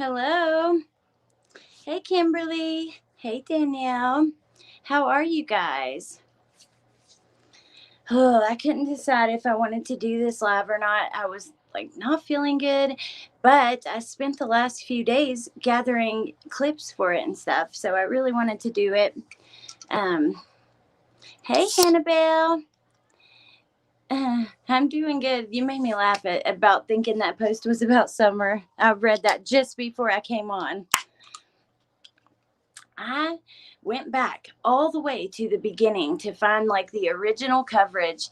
Hello. Hey, Kimberly. Hey, Danielle. How are you guys? Oh, I couldn't decide if I wanted to do this live or not. I was not feeling good, but I spent the last few days gathering clips for it and stuff. So I really wanted to do it. Hey, Hannibal. I'm doing good. You made me laugh about thinking that post was about summer. I read that just before I came on. I went back all the way to the beginning to find the original coverage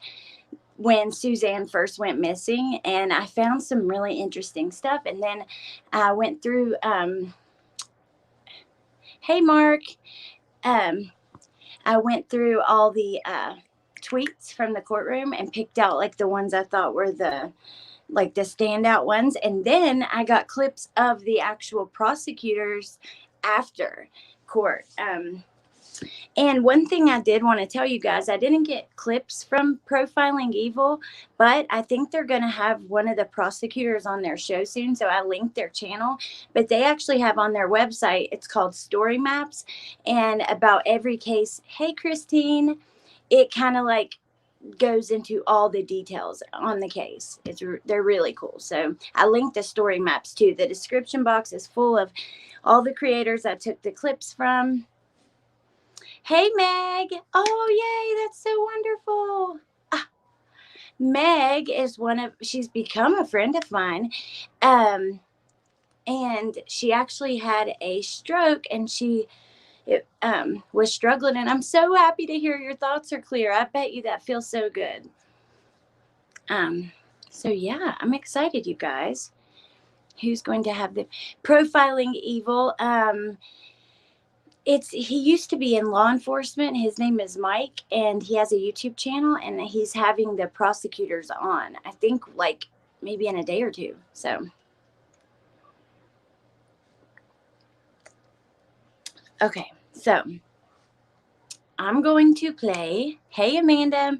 when Suzanne first went missing, and I found some really interesting stuff. And then I went through hey Mark, I went through all the tweets from the courtroom and picked out the ones I thought were the standout ones, and then I got clips of the actual prosecutors after court. And one thing I did want to tell you guys, I didn't get clips from Profiling Evil, but I think they're going to have one of the prosecutors on their show soon. So I linked their channel, but they actually have on their website, it's called Story Maps, and about every case. Hey, Christine, it kind of goes into all the details on the case. They're really cool. So I linked the story maps too. The description box is full of all the creators I took the clips from. Hey, Meg. Oh, yay. That's so wonderful. Meg is she's become a friend of mine. And she actually had a stroke, and she was struggling, and I'm so happy to hear your thoughts are clear. I bet you that feels so good. So yeah, I'm excited, you guys. Who's going to have the Profiling Evil? He used to be in law enforcement. His name is Mike, and he has a YouTube channel, and he's having the prosecutors on, I think maybe in a day or two. So okay, so I'm going to play, hey Amanda,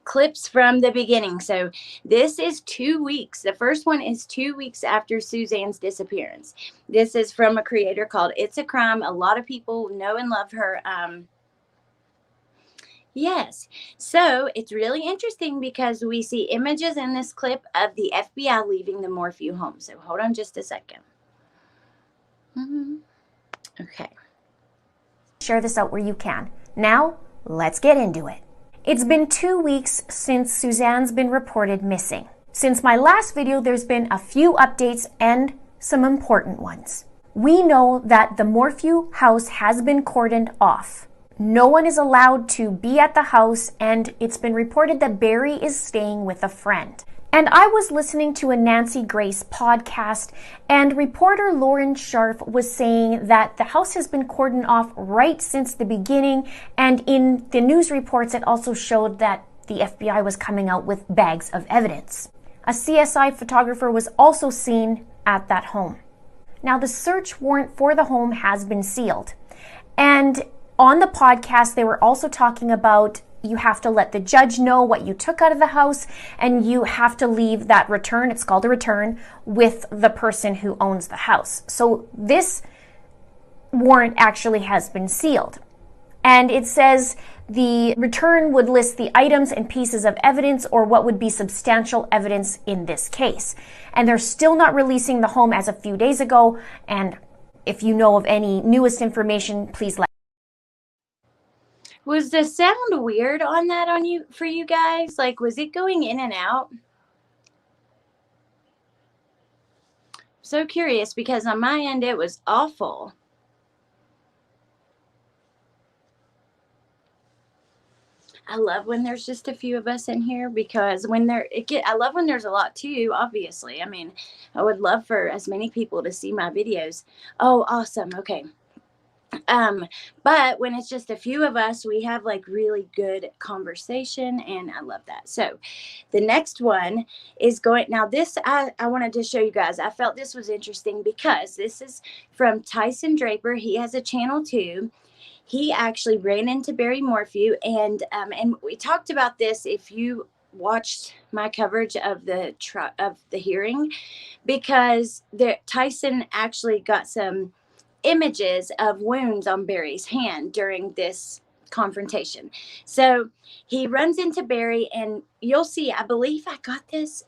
clips from the beginning. So this is 2 weeks. The first one is 2 weeks after Suzanne's disappearance. This is from a creator called It's a Crime. A lot of people know and love her. Yes. So it's really interesting because we see images in this clip of the FBI leaving the Morphew home. So hold on just a second. Okay. Share this out where you can. Now, let's get into it. It's been 2 weeks since Suzanne's been reported missing. Since my last video, there's been a few updates and some important ones. We know that the Morphew house has been cordoned off. No one is allowed to be at the house, and it's been reported that Barry is staying with a friend. And I was listening to a Nancy Grace podcast, and reporter Lauren Scharf was saying that the house has been cordoned off right since the beginning, and in the news reports it also showed that the FBI was coming out with bags of evidence. A CSI photographer was also seen at that home. Now the search warrant for the home has been sealed, and on the podcast they were also talking about you have to let the judge know what you took out of the house, and you have to leave that return, it's called a return, with the person who owns the house. So this warrant actually has been sealed. And it says the return would list the items and pieces of evidence, or what would be substantial evidence in this case. And they're still not releasing the home as a few days ago. And if you know of any newest information, please let. Was the sound weird on that for you guys? Was it going in and out? So curious, because on my end it was awful. I love when there's just a few of us in here, because I love when there's a lot too, obviously. I mean, I would love for as many people to see my videos. Oh, awesome. Okay. But when it's just a few of us, we have really good conversation, and I love that. So the next one is now this, I wanted to show you guys. I felt this was interesting because this is from Tyson Draper. He has a channel too. He actually ran into Barry Morphew, and we talked about this. If you watched my coverage of the hearing, because Tyson actually got some images of wounds on Barry's hand during this confrontation. So he runs into Barry, and you'll see, I believe I got this.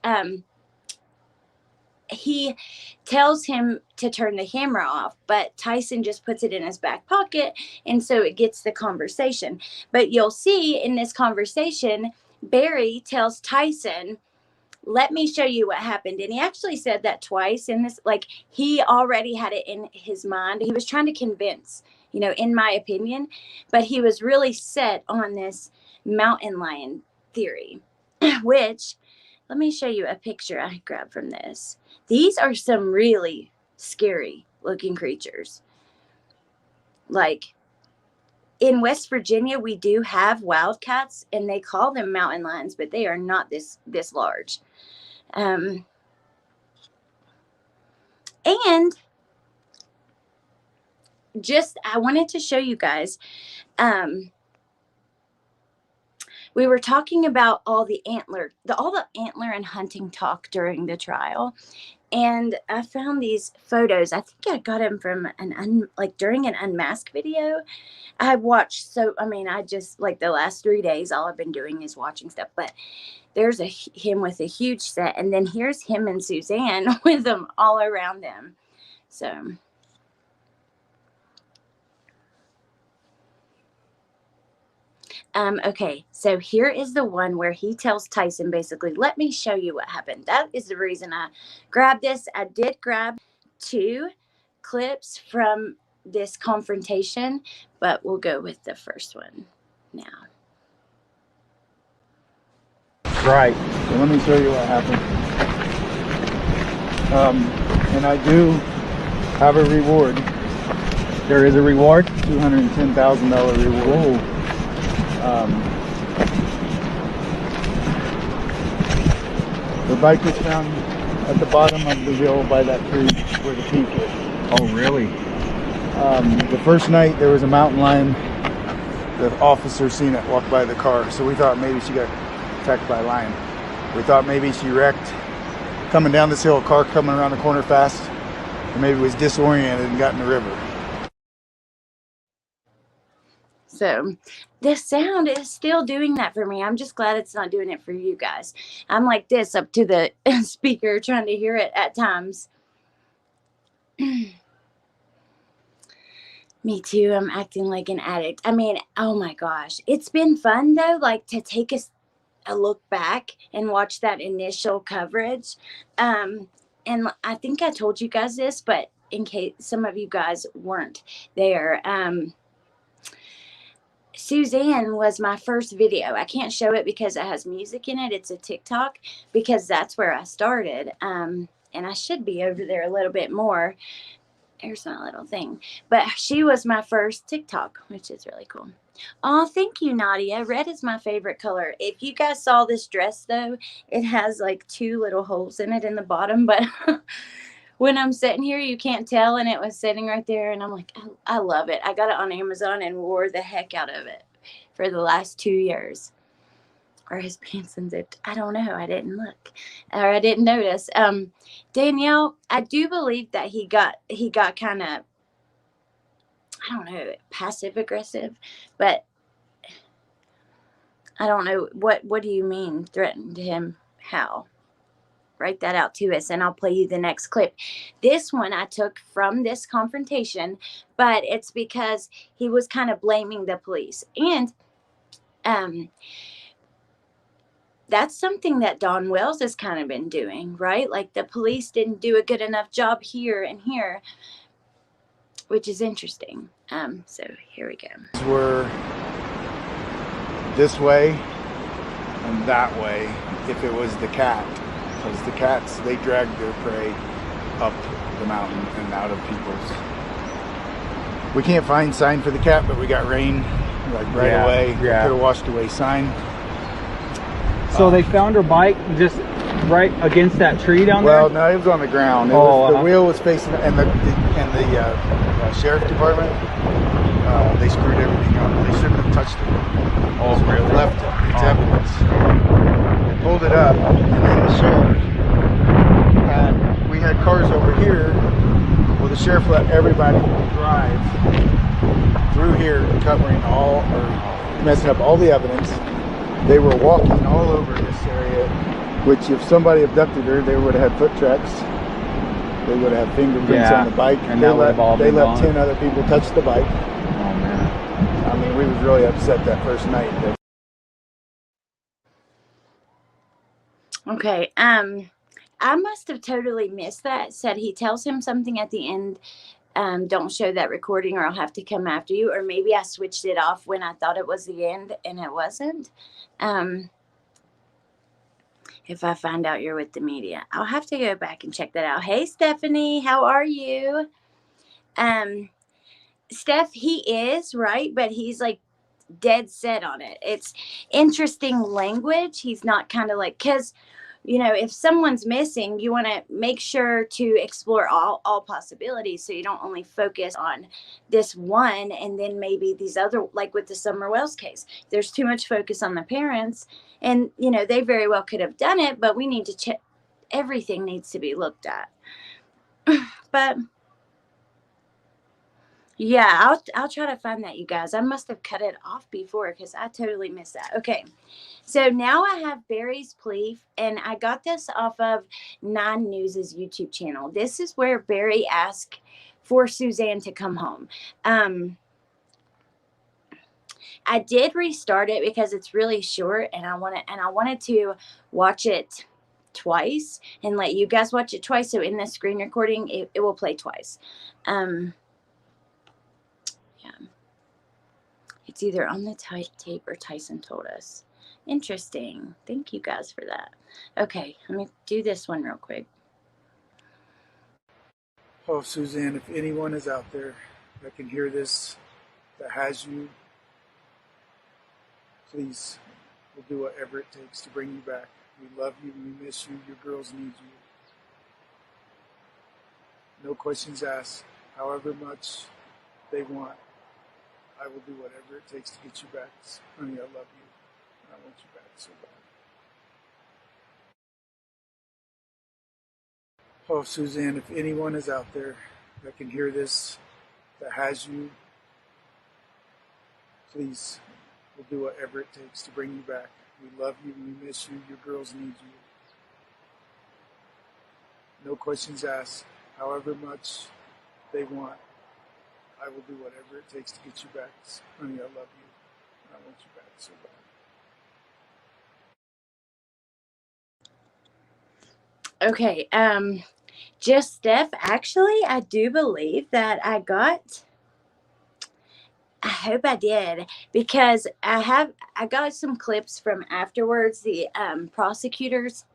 He tells him to turn the camera off, but Tyson just puts it in his back pocket, and so it gets the conversation. But you'll see in this conversation, Barry tells Tyson, let me show you what happened. And he actually said that twice in this, like he already had it in his mind. He was trying to convince, in my opinion, but he was really set on this mountain lion theory, which, let me show you a picture I grabbed from this. These are some really scary looking creatures. Like in West Virginia, we do have wildcats, and they call them mountain lions, but they are not this large. And just, I wanted to show you guys, we were talking about all the antler and hunting talk during the trial. And I found these photos. I think I got them from during an unmasked video. I watched, I just, like the last 3 days, all I've been doing is watching stuff. But there's him with a huge set. And then here's him and Suzanne with them all around them. So. Okay, so here is the one where he tells Tyson, basically, let me show you what happened. That is the reason I grabbed this. I did grab 2 clips from this confrontation, but we'll go with the first one now. Right, so let me show you what happened. And I do have a reward. There is a reward? $210,000 reward. Whoa. The bike was found at the bottom of the hill by that tree where the peak is. Oh, really? The first night there was a mountain lion. The officer seen it walk by the car, so we thought maybe she got attacked by a lion. We thought maybe she wrecked coming down this hill, a car coming around the corner fast, or maybe was disoriented and got in the river. So the sound is still doing that for me. I'm just glad it's not doing it for you guys. I'm like this up to the speaker trying to hear it at times. Me too. I'm acting like an addict. I mean, oh my gosh. It's been fun though, like to take a look back and watch that initial coverage. And I think I told you guys this, but in case some of you guys weren't there, Suzanne was my first video. I can't show it because it has music in it. It's a TikTok because that's where I started. And I should be over there a little bit more. There's my little thing. But she was my first TikTok, which is really cool. Oh, thank you, Nadia. Red is my favorite color. If you guys saw this dress, though, it has like 2 little holes in it in the bottom. But when I'm sitting here, you can't tell. And it was sitting right there. And I'm like, I love it. I got it on Amazon and wore the heck out of it for the last 2 years. Or his pants unzipped. I don't know. I didn't look. Or I didn't notice. Danielle, I do believe that he got kind of, I don't know, passive aggressive. But I don't know. What do you mean threatened him? How? Write that out to us and I'll play you the next clip. This one I took from this confrontation, but it's because he was kind of blaming the police. And that's something that Don Wells has kind of been doing, right? Like the police didn't do a good enough job here and here, which is interesting. So here we go. We're this way and that way if it was the cat. Because the cats, they drag their prey up the mountain and out of people's. We can't find sign for the cat, but we got rain like right away. Yeah. Could have washed away sign. So they found her bike just right against that tree down there? Well, no, it was on the ground. The wheel was facing, and the sheriff department, they screwed everything up. They shouldn't have touched it. Oh, really? Left it. It's evidence. pulled it up, and then the sheriff we had cars over here. Well, the sheriff let everybody drive through here, covering all, or messing up all the evidence. They were walking all over this area, which if somebody abducted her, they would have had foot tracks. They would have fingerprints on the bike. And they let 10 other people touch the bike. Oh man. I mean, we was really upset that first night. Okay. I must have totally missed that. Said he tells him something at the end. Don't show that recording or I'll have to come after you. Or maybe I switched it off when I thought it was the end and it wasn't. If I find out you're with the media, I'll have to go back and check that out. Hey, Stephanie, how are you? Steph, he is, right? But he's like dead set on it. It's interesting language. He's not kind of like, because, you know, if someone's missing, you want to make sure to explore all possibilities. So you don't only focus on this one and then maybe these other, like with the Summer Wells case, there's too much focus on the parents. And, you know, they very well could have done it, but we need to check. Everything needs to be looked at. But yeah, I'll try to find that, you guys. I must have cut it off before because I totally missed that. Okay. So now I have Barry's plea, and I got this off of 9 News' YouTube channel. This is where Barry asked for Suzanne to come home. I did restart it because it's really short, and I wanted to watch it twice and let you guys watch it twice. So in the screen recording, it will play twice. Yeah. It's either on the tape or Tyson told us. Interesting. Thank you guys for that. Okay, let me do this one real quick. Oh, Suzanne, if anyone is out there that can hear this, that has you, please, we'll do whatever it takes to bring you back. We love you. We miss you. Your girls need you. No questions asked. However much they want, I will do whatever it takes to get you back. Honey, I love you. I want you back so bad. Oh, Suzanne, if anyone is out there that can hear this, that has you, please, we'll do whatever it takes to bring you back. We love you. We miss you. Your girls need you. No questions asked. However much they want, I will do whatever it takes to get you back. Honey, I love you. I want you back so bad. Okay, just Steph, actually, I do believe that I hope I did, because I got some clips from afterwards, the prosecutors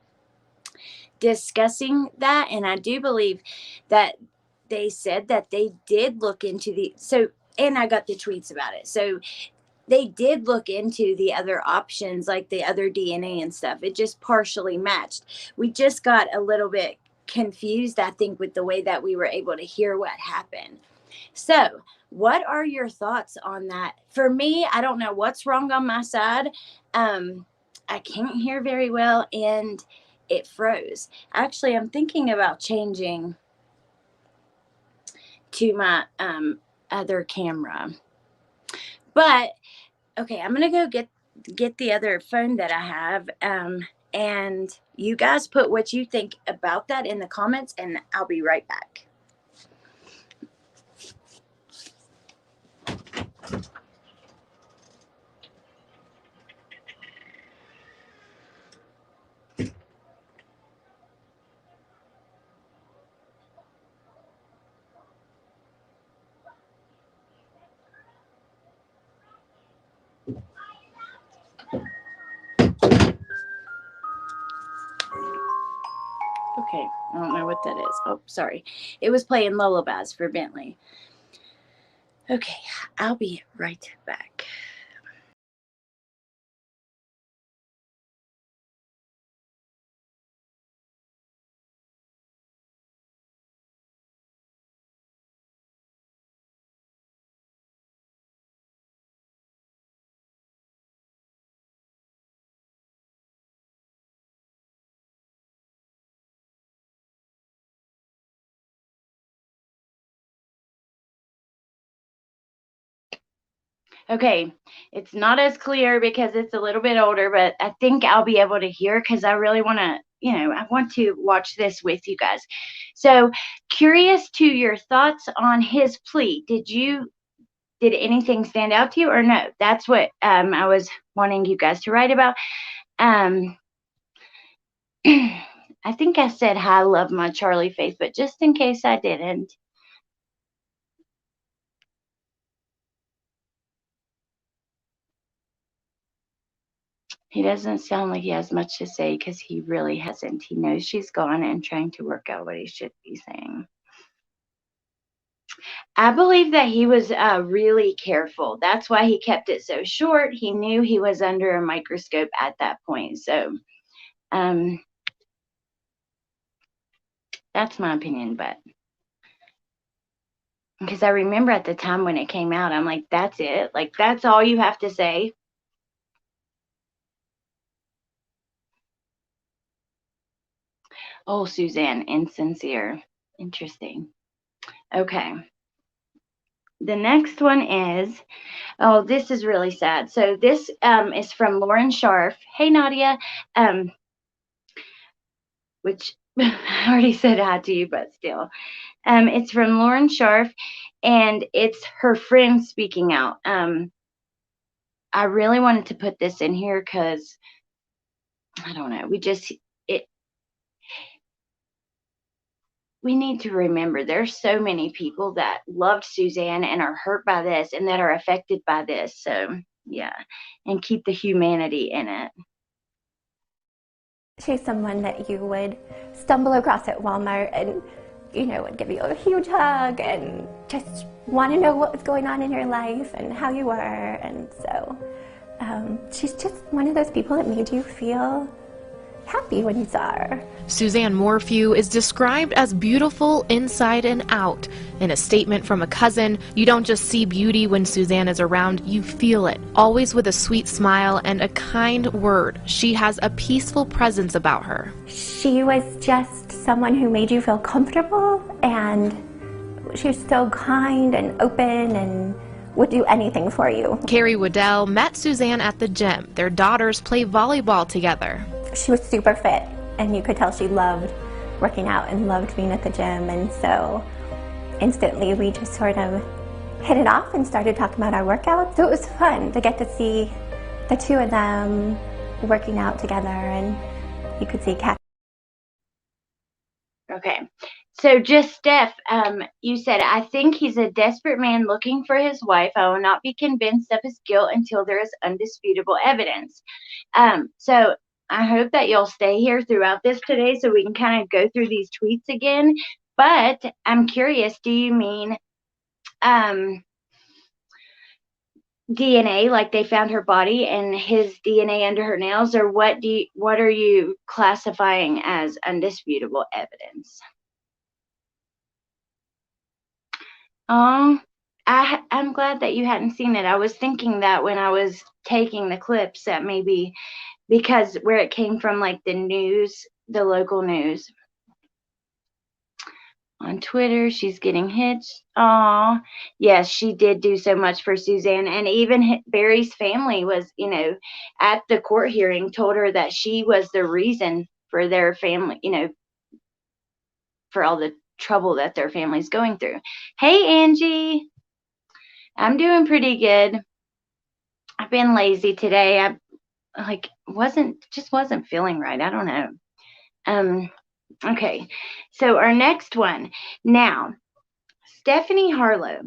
discussing that, and I do believe that they said that they did look into and I got the tweets about it. So they did look into the other options, like the other DNA and stuff. It just partially matched. We just got a little bit confused, I think, with the way that we were able to hear what happened. So what are your thoughts on that? For me, I don't know what's wrong on my side. I can't hear very well, and it froze. Actually, I'm thinking about changing to my other camera. But okay, I'm gonna go get the other phone that I have. And you guys put what you think about that in the comments, and I'll be right back. Okay, I don't know what that is. Oh, sorry. It was playing lullabies for Bentley. Okay, I'll be right back. Okay, it's not as clear because it's a little bit older, but I think I'll be able to hear because I really want to, I want to watch this with you guys. So, curious to your thoughts on his plea. Did anything stand out to you or no? That's what I was wanting you guys to write about. Um, I think I said I love my Charlie face, but just in case I didn't. He doesn't sound like he has much to say because he really hasn't. He knows she's gone and trying to work out what he should be saying. I believe that he was really careful. That's why he kept it so short. He knew he was under a microscope at that point. So that's my opinion. But because I remember at the time when it came out, I'm like, that's it. Like, that's all you have to say. Oh, Suzanne, insincere. Interesting. Okay. The next one is, oh, this is really sad. So this is from Lauren Scharf. Hey, Nadia. Which I already said hi to you, but still. It's from Lauren Scharf, and it's her friend speaking out. I really wanted to put this in here because, I don't know, we need to remember there's so many people that loved Suzanne and are hurt by this and that are affected by this. So, yeah, and keep the humanity in it. She's someone that you would stumble across at Walmart and, would give you a huge hug and just want to know what was going on in your life and how you were. And so she's just one of those people that made you feel happy when you saw her. Suzanne Morphew is described as beautiful inside and out. In a statement from a cousin, you don't just see beauty when Suzanne is around, you feel it, always with a sweet smile and a kind word. She has a peaceful presence about her. She was just someone who made you feel comfortable, and she was so kind and open and would do anything for you. Carrie Waddell met Suzanne at the gym. Their daughters play volleyball together. She was super fit, and you could tell she loved working out and loved being at the gym, and so instantly we just sort of hit it off and started talking about our workouts. So it was fun to get to see the two of them working out together, and you could see Kat. Okay. So just Steph, you said, I think he's a desperate man looking for his wife. I will not be convinced of his guilt until there is undisputable evidence. So I hope that you'll stay here throughout this today so we can kind of go through these tweets again. But I'm curious, do you mean DNA, like they found her body and his DNA under her nails, or what are you classifying as undisputable evidence? I'm glad that you hadn't seen it. I was thinking that when I was taking the clips that maybe because where it came from, like the news, the local news. On Twitter, she's getting hits. Aw, yes, she did do so much for Suzanne. And even Barry's family was, at the court hearing, told her that she was the reason for their family, for all the trouble that their family's going through. Hey, Angie. I'm doing pretty good. I've been lazy today. I wasn't feeling right. I don't know. Okay, so our next one. Now, Stephanie Harlow.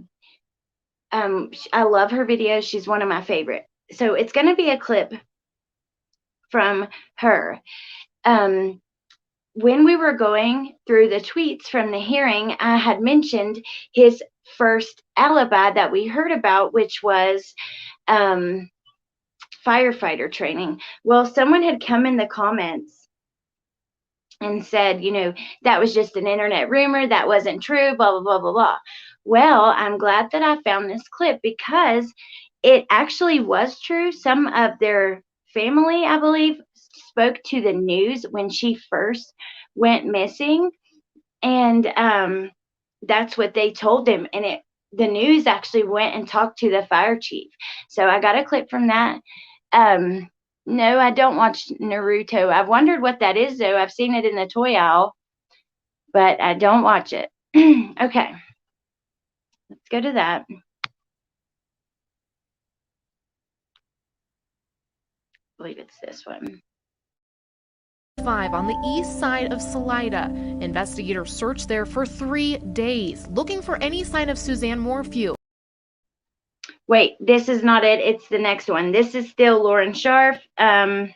I love her videos. She's one of my favorite. So it's going to be a clip from her. When we were going through the tweets from the hearing, I had mentioned his first alibi that we heard about, which was firefighter training. Well, someone had come in the comments and said, that was just an internet rumor, that wasn't true, blah, blah, blah, blah, blah. Well, I'm glad that I found this clip because it actually was true. Some of their family, I believe, spoke to the news when she first went missing, and that's what they told him. And the news actually went and talked to the fire chief. So I got a clip from that. No, I don't watch Naruto. I've wondered what that is, though. I've seen it in the toy aisle, but I don't watch it. Okay, let's go to that. I believe it's this one. 5 on the east side of Salida. Investigators searched there for 3 days, looking for any sign of Suzanne Morphew. Wait, this is not it. It's the next one. This is still Lauren Scharf. And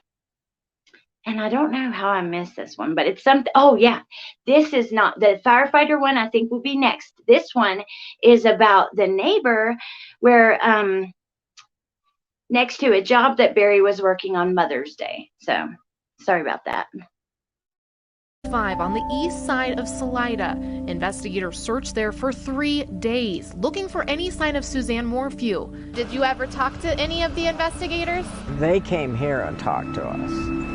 I don't know how I missed this one, but it's something. Oh, yeah. This is not the firefighter one. I think will be next. This one is about the neighbor where next to a job that Barry was working on Mother's Day. So sorry about that. 5 on the east side of Salida. Investigators searched there for 3 days, looking for any sign of Suzanne Morphew. Did you ever talk to any of the investigators? They came here and talked to us.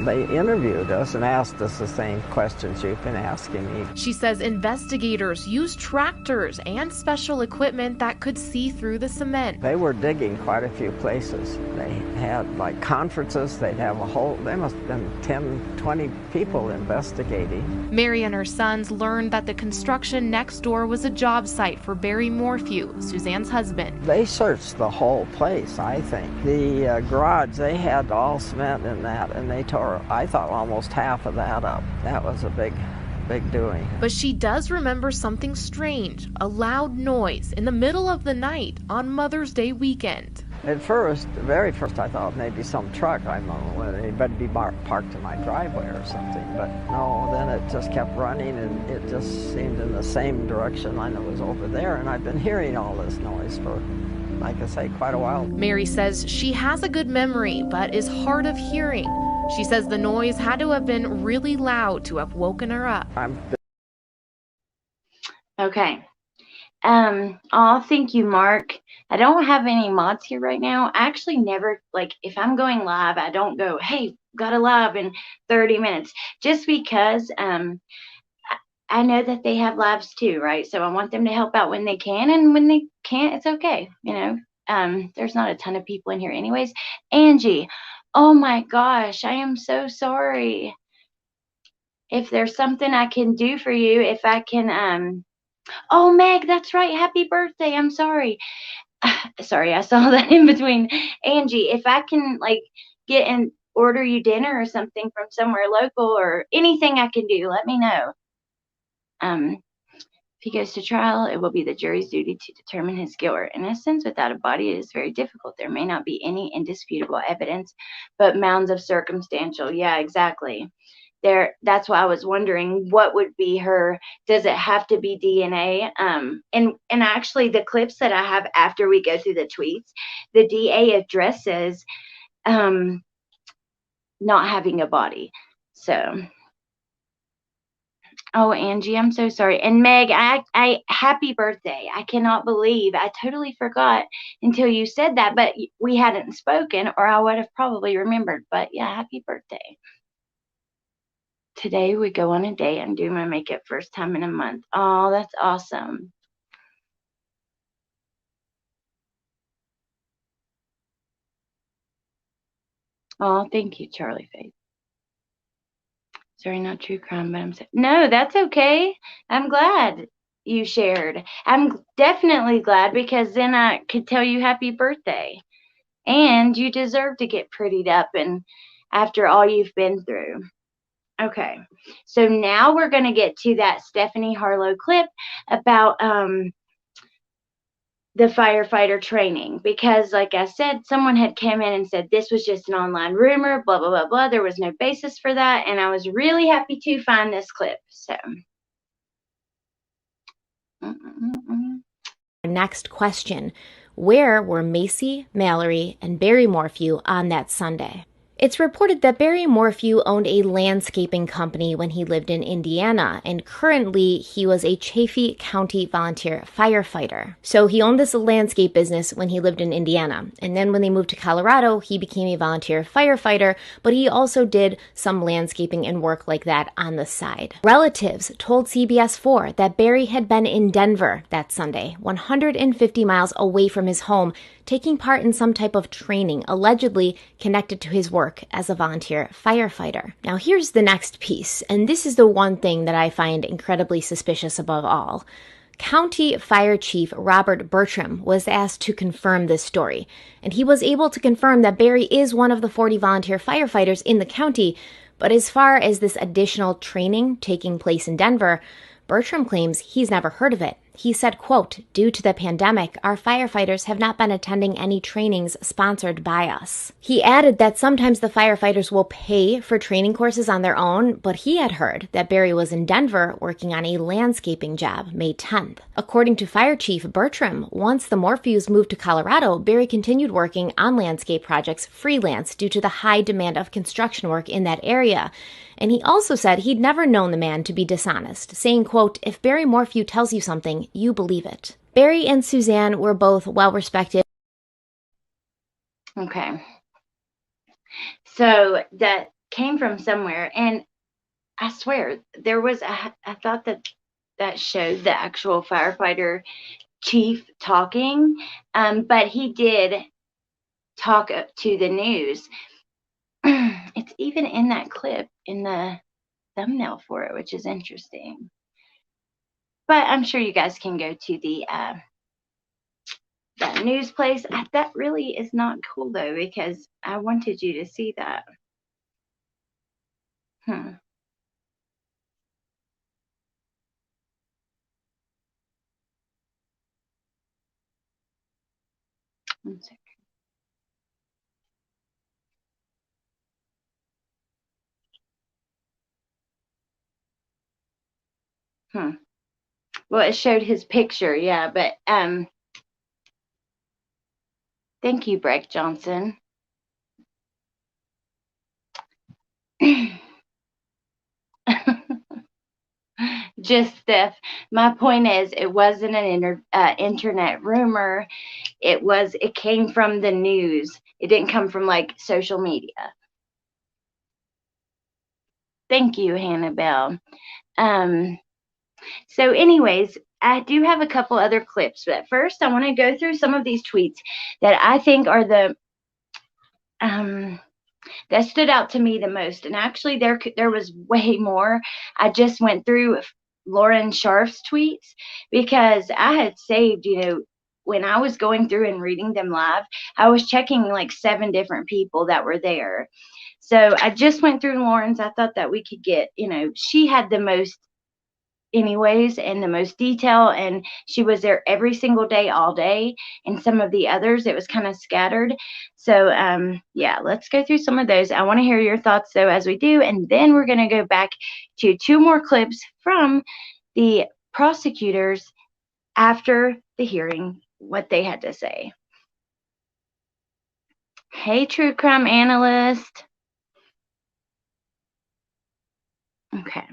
They interviewed us and asked us the same questions you've been asking me. She says investigators used tractors and special equipment that could see through the cement. They were digging quite a few places. They had like conferences, they must have been 10, 20 people investigating. Mary and her sons learned that the construction next door was a job site for Barry Morphew, Suzanne's husband. They searched the whole place, I think. The garage, they had all cement in that, and they tore, I thought, almost half of that up. That was a big doing. But she does remember something strange, a loud noise in the middle of the night on Mother's Day weekend. At first, the very first, I thought maybe some truck, I don't know whether anybody be parked in my driveway or something, but no, then it just kept running and it just seemed in the same direction and it was over there, and I've been hearing all this noise for, like I say, quite a while. Mary says she has a good memory, but is hard of hearing. She says the noise had to have been really loud to have woken her up. Okay. Oh, thank you, Mark. I don't have any mods here right now. I actually never, like, if I'm going live, I don't go, hey, got a live in 30 minutes. Just because I know that they have lives too, right? So I want them to help out when they can, and when they can't, it's okay. You know, there's not a ton of people in here anyways. Angie, oh my gosh, I am so sorry. If there's something I can do for you, if I can, oh, Meg, that's right. Happy birthday. I'm sorry. Sorry, I saw that in between. Angie, if I can, like, get and order you dinner or something from somewhere local or anything I can do, let me know. If he goes to trial, it will be the jury's duty to determine his guilt or innocence. Without a body, it is very difficult. There may not be any indisputable evidence, but mounds of circumstantial. Yeah, exactly. That's why I was wondering what would be her. Does it have to be DNA? And actually the clips that I have after we go through the tweets, the DA addresses not having a body. So, oh, Angie, I'm so sorry. And Meg, I happy birthday. I cannot believe I totally forgot until you said that, but we hadn't spoken, or I would have probably remembered. But yeah, happy birthday. Today we go on a date and do my makeup first time in a month. Oh, that's awesome. Oh, thank you, Charlie Faith. Sorry, not true crime, but I'm so no, that's okay. I'm glad you shared. I'm definitely glad, because then I could tell you happy birthday. And you deserve to get prettied up and after all you've been through. Okay, so now we're going to get to that Stephanie Harlow clip about the firefighter training, because like I said, someone had come in and said this was just an online rumor, blah, blah, blah, blah. There was no basis for that, and I was really happy to find this clip. So. Next question. Where were Macy, Mallory, and Barry Morphew on that Sunday? It's reported that Barry Morphew owned a landscaping company when he lived in Indiana, and currently he was a Chaffee County volunteer firefighter. So he owned this landscape business when he lived in Indiana, and then when they moved to Colorado, he became a volunteer firefighter, but he also did some landscaping and work like that on the side. Relatives told CBS 4 that Barry had been in Denver that Sunday, 150 miles away from his home, taking part in some type of training allegedly connected to his work as a volunteer firefighter. Now here's the next piece, and this is the one thing that I find incredibly suspicious above all. County Fire Chief Robert Bertram was asked to confirm this story, and he was able to confirm that Barry is one of the 40 volunteer firefighters in the county, but as far as this additional training taking place in Denver, Bertram claims he's never heard of it. He said, quote, "Due to the pandemic, our firefighters have not been attending any trainings sponsored by us." He added that sometimes the firefighters will pay for training courses on their own, but he had heard that Barry was in Denver working on a landscaping job May 10th. According to Fire Chief Bertram, once the Morphews moved to Colorado, Barry continued working on landscape projects freelance due to the high demand of construction work in that area. And he also said he'd never known the man to be dishonest, saying, quote, "If Barry Morphew tells you something, you believe it." Barry and Suzanne were both well-respected. Okay. So that came from somewhere, and I swear there was I thought that showed the actual firefighter chief talking, but he did talk to the news. It's even in that clip in the thumbnail for it, which is interesting. But I'm sure you guys can go to the that news place. That really is not cool though, because I wanted you to see that. One second. Well, it showed his picture, yeah, but thank you, Breck Johnson. Just Steph. My point is, it wasn't an internet rumor. It came from the news. It didn't come from like social media. Thank you, Hannibal. So anyways, I do have a couple other clips, but first I want to go through some of these tweets that I think are the that stood out to me the most. And actually there was way more. I just went through Lauren Scharf's tweets because I had saved, when I was going through and reading them live, I was checking like 7 different people that were there. So I just went through Lauren's. I thought that we could get, she had the most anyways and the most detail, and she was there every single day all day, and some of the others it was kind of scattered. So yeah, let's go through some of those. I want to hear your thoughts though as we do, and then we're going to go back to 2 more clips from the prosecutors after the hearing, what they had to say. Hey, true crime analyst. Okay.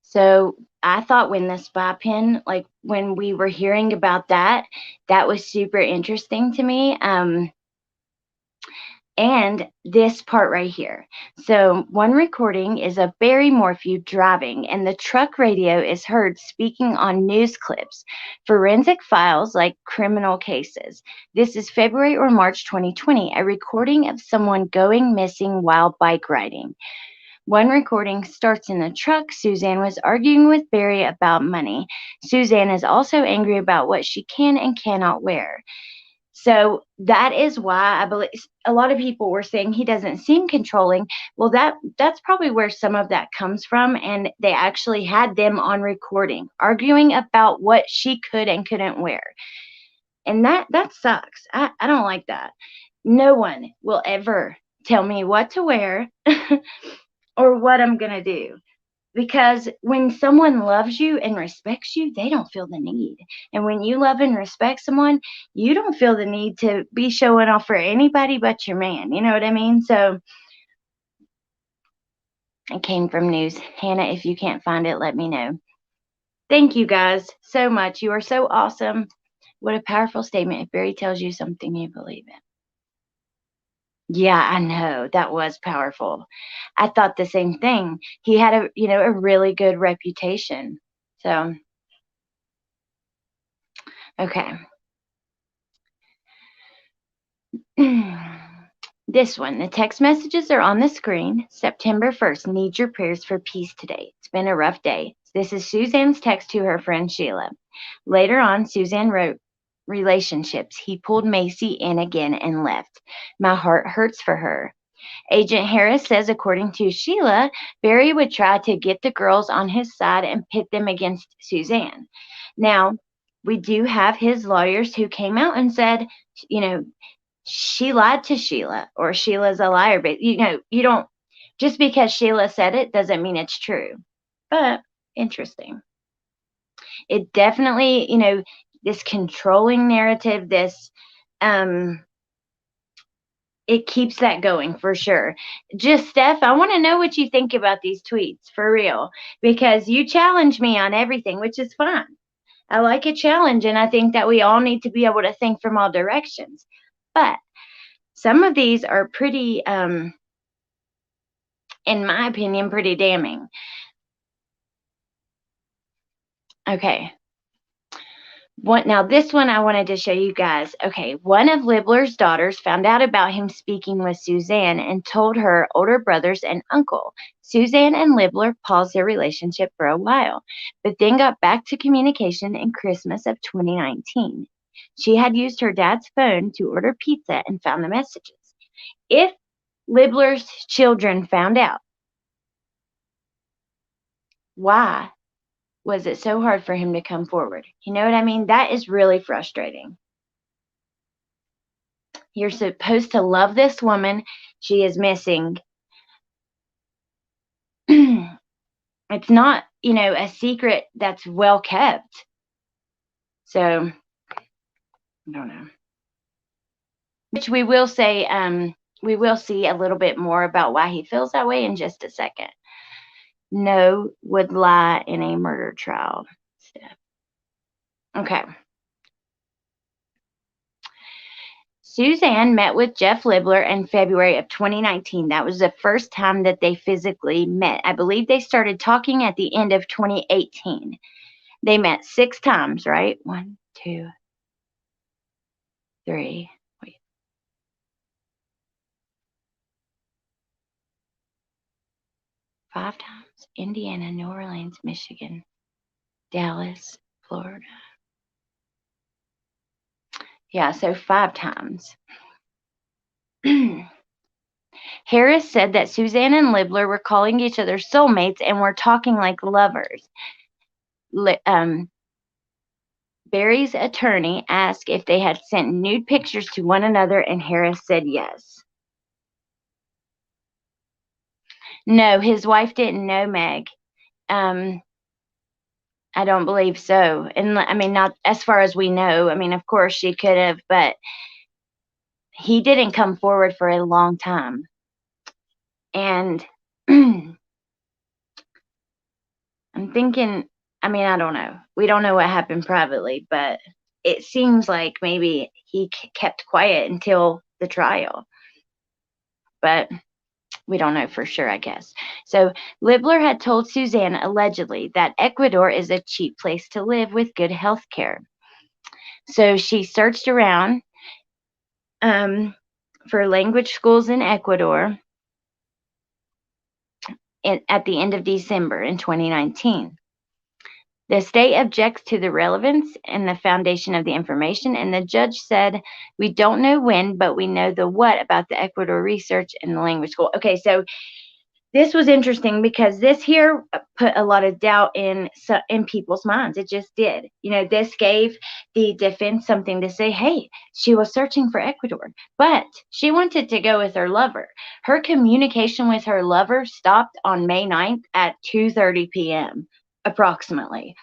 So I thought when the spy pen, like when we were hearing about that, that was super interesting to me. And this part right here. So one recording is of Barry Morphew driving, and the truck radio is heard speaking on news clips, forensic files like criminal cases. This is February or March 2020, a recording of someone going missing while bike riding. One recording starts in the truck. Suzanne was arguing with Barry about money. Suzanne is also angry about what she can and cannot wear. So that is why I believe a lot of people were saying he doesn't seem controlling. Well, that's probably where some of that comes from. And they actually had them on recording, arguing about what she could and couldn't wear. And that sucks. I don't like that. No one will ever tell me what to wear or what I'm going to do. because when someone loves you and respects you, they don't feel the need. And when you love and respect someone, you don't feel the need to be showing off for anybody but your man. You know what I mean? So it came from news. Hannah, if you can't find it, let me know. Thank you guys so much. You are so awesome. What a powerful statement. If Barry tells you something, you believe it. Yeah, I know. That was powerful. I thought the same thing. He had a really good reputation. So, okay. This one, the text messages are on the screen. September 1st, need your prayers for peace today. It's been a rough day. This is Suzanne's text to her friend Sheila. Later on, Suzanne wrote, relationships. He pulled Macy in again and left. My heart hurts for her. Agent Harris says, according to Sheila, Barry would try to get the girls on his side and pit them against Suzanne. Now, we do have his lawyers who came out and said, she lied to Sheila, or Sheila's a liar. But, you don't, just because Sheila said it doesn't mean it's true. But interesting. It definitely, this controlling narrative, this, it keeps that going for sure. Just, Steph, I want to know what you think about these tweets, for real, because you challenge me on everything, which is fine. I like a challenge, and I think that we all need to be able to think from all directions. But some of these are pretty, in my opinion, pretty damning. Okay. Now, this one I wanted to show you guys. Okay, one of Libler's daughters found out about him speaking with Suzanne and told her older brothers and uncle. Suzanne and Libler paused their relationship for a while, but then got back to communication in Christmas of 2019. She had used her dad's phone to order pizza and found the messages. If Libler's children found out, why was it so hard for him to come forward? You know what I mean? That is really frustrating. You're supposed to love this woman. She is missing. It's not, a secret that's well kept. So, I don't know. Which we will say, we will see a little bit more about why he feels that way in just a second. No would lie in a murder trial. Okay. Suzanne met with Jeff Libler in February of 2019. That was the first time that they physically met. I believe they started talking at the end of 2018. They met 6 times, right? 1, 2, 3. Wait. 5 times. Indiana, New Orleans, Michigan, Dallas, Florida. Yeah, so 5 times. Harris said that Suzanne and Libler were calling each other soulmates and were talking like lovers. Barry's attorney asked if they had sent nude pictures to one another, and Harris said yes. No, his wife didn't know Meg. I don't believe so. And not as far as we know. Of course she could have, but he didn't come forward for a long time. And I'm thinking, I don't know. We don't know what happened privately, but it seems like maybe he kept quiet until the trial. But we don't know for sure, I guess. So Libler had told Suzanne allegedly that Ecuador is a cheap place to live with good health care. So she searched around for language schools in Ecuador at the end of December in 2019. The state objects to the relevance and the foundation of the information, and the judge said, we don't know when, but we know the what about the Ecuador research and the language school. Okay, so this was interesting because this here put a lot of doubt in people's minds. It just did. You know, this gave the defense something to say. Hey, she was searching for Ecuador, but she wanted to go with her lover. Her communication with her lover stopped on May 9th at 2:30 p.m. approximately.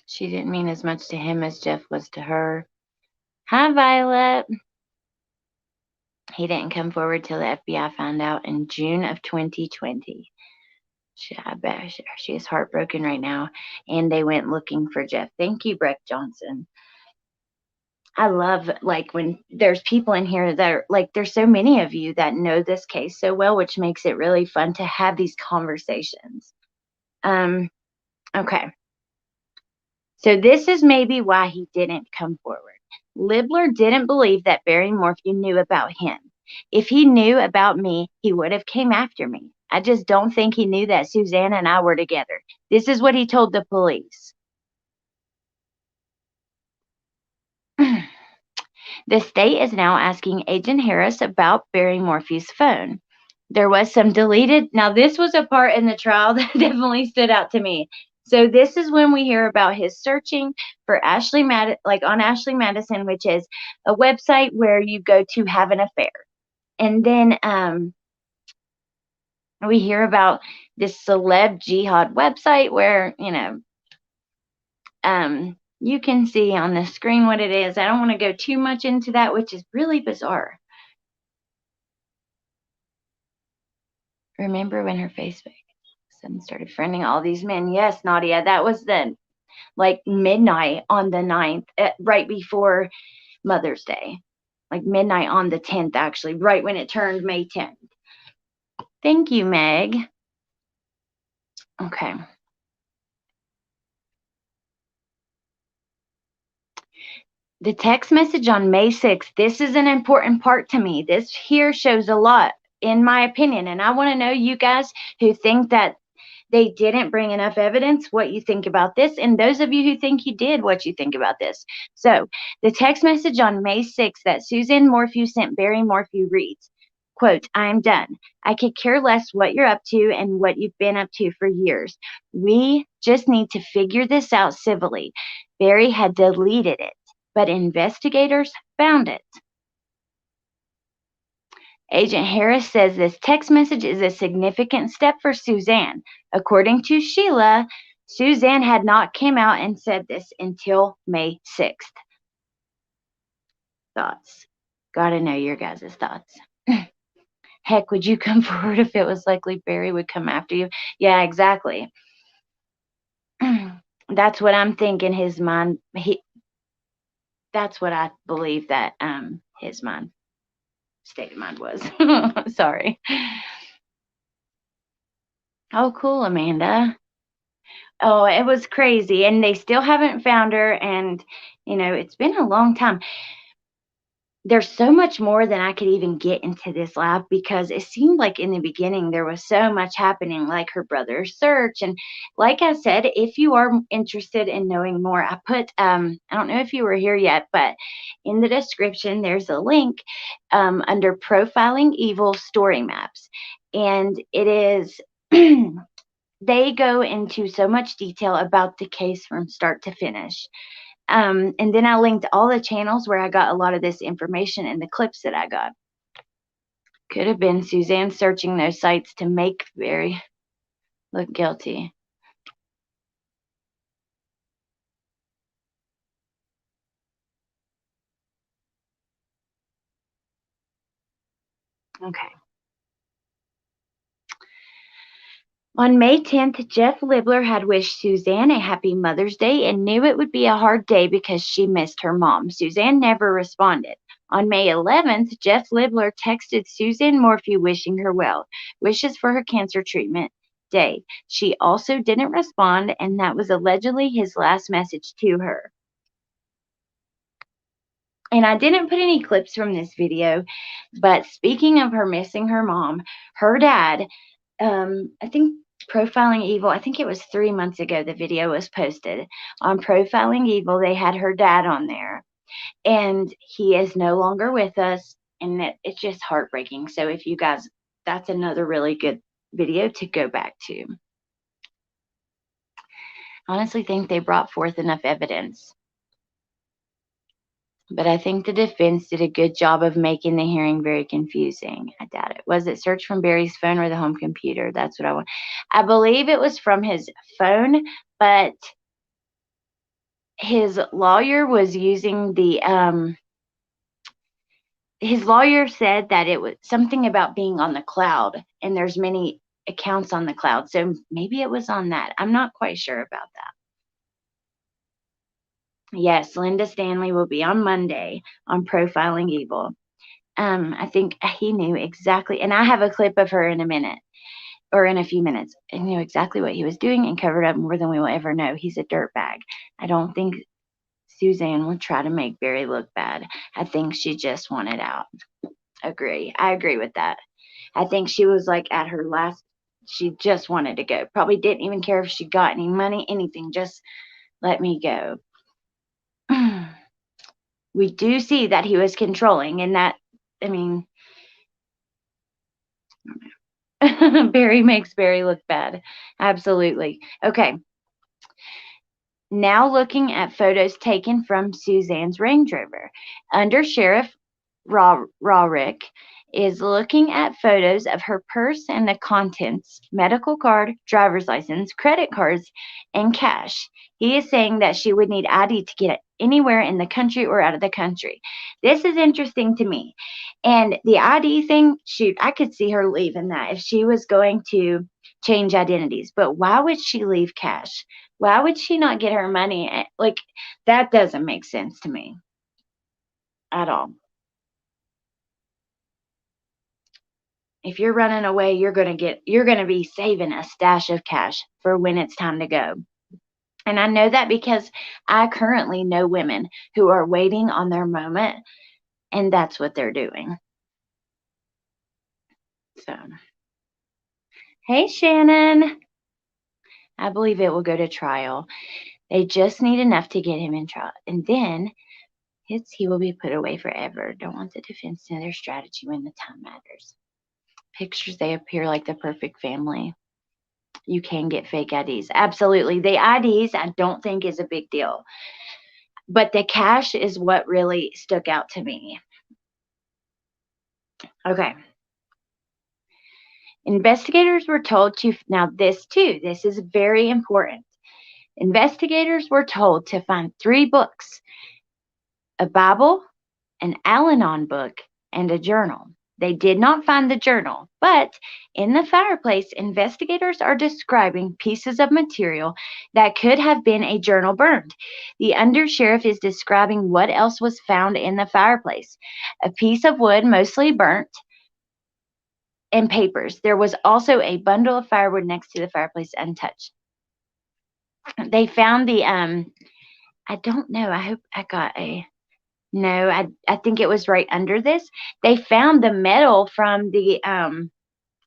She didn't mean as much to him as Jeff was to her. Hi, Violet. He didn't come forward till the FBI found out in June of 2020. I bet she is heartbroken right now. And they went looking for Jeff. Thank you, Breck Johnson. I love, like, when there's people in here that are, like, there's so many of you that know this case so well, which makes it really fun to have these conversations. Okay. So this is maybe why he didn't come forward. Libler didn't believe that Barry Morphew knew about him. If he knew about me, he would have came after me. I just don't think he knew that Suzanne and I were together. This is what he told the police. The state is now asking Agent Harris about Barry Morphew's phone. There was some deleted. Now, this was a part in the trial that definitely stood out to me. So this is when we hear about his searching for Ashley on Ashley Madison, which is a website where you go to have an affair. And then we hear about this celeb jihad website where, you know, you can see on the screen what it is. I don't want to go too much into that, which is really bizarre. Remember when her Facebook started friending all these men? Yes, Nadia, that was the, like, midnight on the 9th, right before Mother's Day. Like midnight on the 10th, actually, right when it turned May 10th. Thank you, Meg. Okay. The text message on May 6th, this is an important part to me. This here shows a lot, in my opinion, and I want to know, you guys who think that they didn't bring enough evidence, what you think about this, and those of you who think you did, what you think about this. So, the text message on May 6th that Suzanne Morphew sent Barry Morphew reads, quote, "I am done. I could care less what you're up to and what you've been up to for years. We just need to figure this out civilly." Barry had deleted it, but investigators found it. Agent Harris says this text message is a significant step for Suzanne. According to Sheila, Suzanne had not come out and said this until May 6th. Thoughts? Gotta know your guys' thoughts. Heck, would you come forward if it was likely Barry would come after you? Yeah, exactly. That's what I'm thinking his mind. That's what I believe that his mind. State of mind was. Sorry. Oh, cool, Amanda. Oh, it was crazy. And they still haven't found her. And, you know, it's been a long time. There's so much more than I could even get into this live, because it seemed like in the beginning there was so much happening, like her brother's search. And like I said, if you are interested in knowing more, I put, I don't know if you were here yet, but in the description, there's a link under Profiling Evil Story Maps. And it is, they go into so much detail about the case from start to finish. And then I linked all the channels where I got a lot of this information and the clips that I got. Could have been Suzanne searching those sites to make Barry look guilty. Okay. On May 10th, Jeff Libler had wished Suzanne a happy Mother's Day and knew it would be a hard day because she missed her mom. Suzanne never responded. On May 11th, Jeff Libler texted Suzanne Morphew wishing her well, wishes for her cancer treatment day. She also didn't respond, and that was allegedly his last message to her. And I didn't put any clips from this video, but speaking of her missing her mom, her dad, I think Profiling Evil, I think it was 3 months ago the video was posted. On Profiling Evil, they had her dad on there. And he is no longer with us, and it's just heartbreaking. So if you guys, that's another really good video to go back to. I honestly think they brought forth enough evidence. But I think the defense did a good job of making the hearing very confusing. I doubt it. Was it searched from Barry's phone or the home computer? That's what I want. I believe it was from his phone, but his lawyer was using the his lawyer said that it was something about being on the cloud, and there's many accounts on the cloud. So maybe it was on that. I'm not quite sure about that. Yes, Linda Stanley will be on Monday on Profiling Evil. I think he knew exactly, and I have a clip of her in a minute, or in a few minutes. I knew exactly what he was doing and covered up more than we will ever know. He's a dirtbag. I don't think Suzanne would try to make Barry look bad. I think she just wanted out. Agree. I agree with that. I think she was like at her last, she just wanted to go. Probably didn't even care if she got any money, anything. Just let me go. We do see that he was controlling, and that, I mean, Barry makes Barry look bad. Absolutely. Okay. Now looking at photos taken from Suzanne's Range Rover. Under Sheriff Rawrick is looking at photos of her purse and the contents, medical card, driver's license, credit cards, and cash. He is saying that she would need ID to get anywhere in the country or out of the country. This is interesting to me. And the ID thing, shoot, I could see her leaving that if she was going to change identities. But why would she leave cash? Why would she not get her money? Like, that doesn't make sense to me at all. If you're running away, you're going to be saving a stash of cash for when it's time to go. And I know that because I currently know women who are waiting on their moment, and that's what they're doing. So, hey, Shannon. I believe it will go to trial. They just need enough to get him in trial, and then he will be put away forever. Don't want the defense to know their strategy when the time matters. Pictures, they appear like the perfect family. You can get fake IDs. Absolutely. The IDs, I don't think is a big deal. But the cash is what really stuck out to me. Okay. Investigators were told to, now this is very important. Investigators were told to find 3 books, a Bible, an Al-Anon book, and a journal. They did not find the journal, but in the fireplace, investigators are describing pieces of material that could have been a journal burned. The undersheriff is describing what else was found in the fireplace. A piece of wood, mostly burnt, and papers. There was also a bundle of firewood next to the fireplace, untouched. They found the, I don't know, I hope I got a... No, I think it was right under this. They found the metal from the,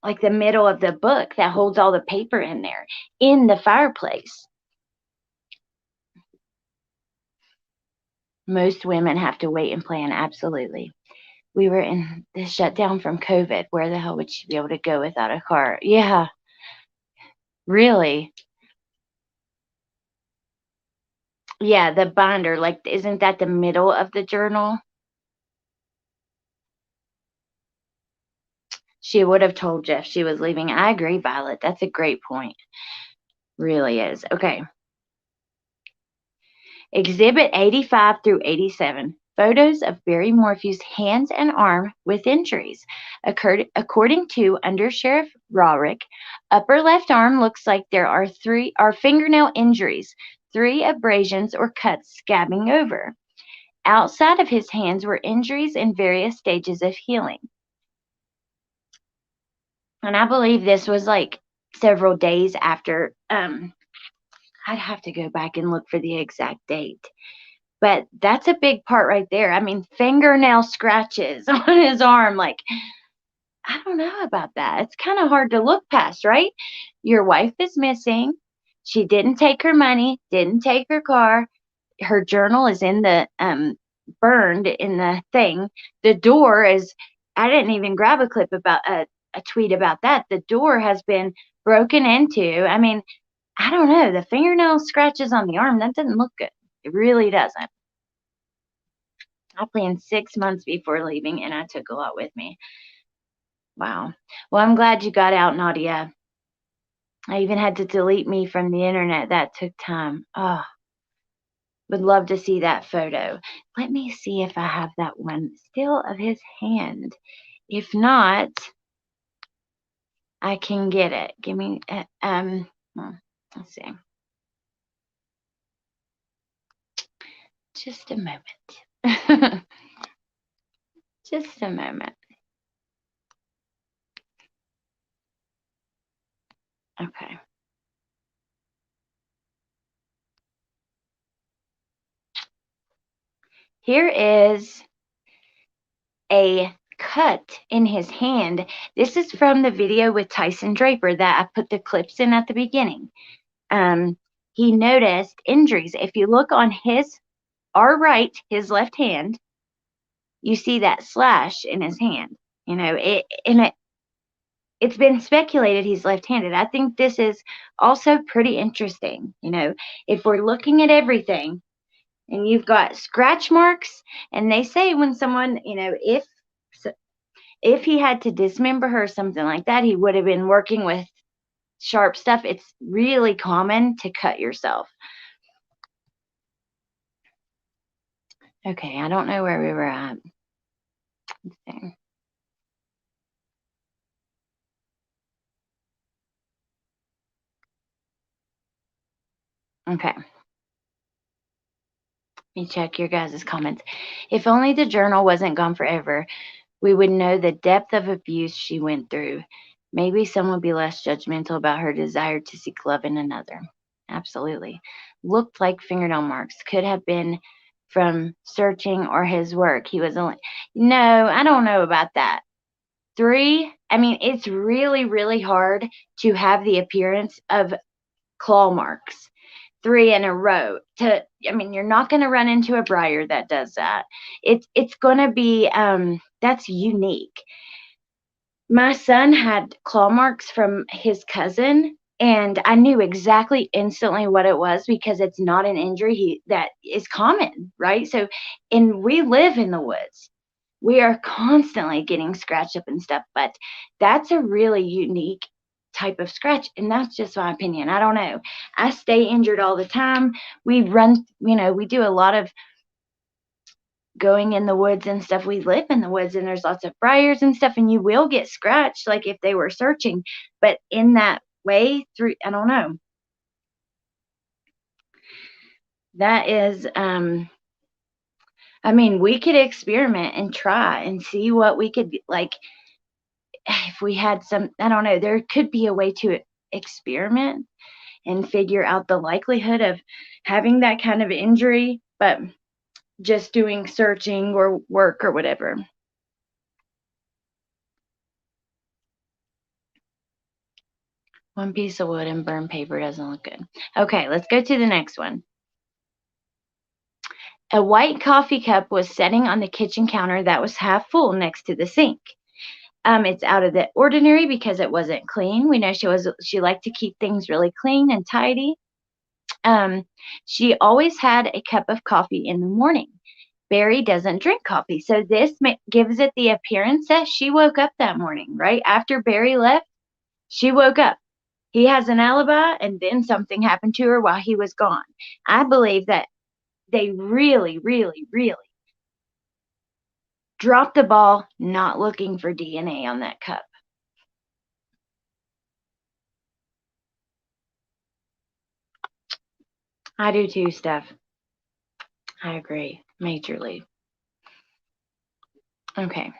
like the middle of the book that holds all the paper in there in the fireplace. Most women have to wait and plan. Absolutely. We were in the shutdown from COVID. Where the hell would she be able to go without a car? Yeah. Really? Yeah, the binder, like, isn't that the middle of the journal? She would have told Jeff she was leaving. I agree, Violet. That's a great point. Really is. Okay. Exhibit 85 through 87. Photos of Barry Morphew's hands and arm with injuries. According to Undersheriff Rawrick, upper left arm looks like there are fingernail injuries, 3 abrasions or cuts scabbing over. Outside of his hands were injuries in various stages of healing. And I believe this was like several days after, I'd have to go back and look for the exact date. But that's a big part right there. I mean, fingernail scratches on his arm. Like, I don't know about that. It's kind of hard to look past, right? Your wife is missing. She didn't take her money, didn't take her car. Her journal is in the burned in the thing. The door is, I didn't even grab a clip about a tweet about that. The door has been broken into. I mean, I don't know. The fingernail scratches on the arm, that doesn't look good. It really doesn't. I planned 6 months before leaving, and I took a lot with me. Wow. Well, I'm glad you got out, Nadia. I even had to delete me from the internet. That took time. Oh, would love to see that photo. Let me see if I have that one still of his hand. If not, I can get it. Give me, let's see. Just a moment. Just a moment. Okay. Here is a cut in his hand. This is from the video with Tyson Draper that I put the clips in at the beginning. He noticed injuries. If you look on our right, his left hand, you see that slash in his hand. You know, it's been speculated he's left-handed. I think this is also pretty interesting. You know, if we're looking at everything and you've got scratch marks, and they say when someone, you know, if he had to dismember her or something like that, he would have been working with sharp stuff. It's really common to cut yourself. Okay, I don't know where we were at. Let's see. Okay. Let me check your guys' comments. If only the journal wasn't gone forever, we would know the depth of abuse she went through. Maybe some would be less judgmental about her desire to seek love in another. Absolutely. Looked like fingernail marks. Could have been from searching or his work. He was only... No, I don't know about that. 3, I mean, it's really, really hard to have the appearance of claw marks 3 in a row. I mean, you're not going to run into a briar that does that. It's going to be, that's unique. My son had claw marks from his cousin, and I knew exactly instantly what it was because it's not an injury that is common, right? So, and we live in the woods. We are constantly getting scratched up and stuff, but that's a really unique type of scratch, and that's just my opinion. I don't know. I stay injured all the time. We run, you know, we do a lot of going in the woods and stuff. We live in the woods, and there's lots of briars and stuff, and you will get scratched, like if they were searching, but in that way, I don't know. That is, I mean, we could experiment and try and see what we could, like, if we had some, I don't know, there could be a way to experiment and figure out the likelihood of having that kind of injury, but just doing searching or work or whatever. One piece of wood and burned paper doesn't look good. Okay, let's go to the next one. A white coffee cup was sitting on the kitchen counter that was half full next to the sink. It's out of the ordinary because it wasn't clean. We know she liked to keep things really clean and tidy. She always had a cup of coffee in the morning. Barry doesn't drink coffee, so this gives it the appearance that she woke up that morning, right? After Barry left, she woke up. He has an alibi, and then something happened to her while he was gone. I believe that they really, really, really dropped the ball not looking for DNA on that cup. I do too, Steph. I agree majorly. Okay.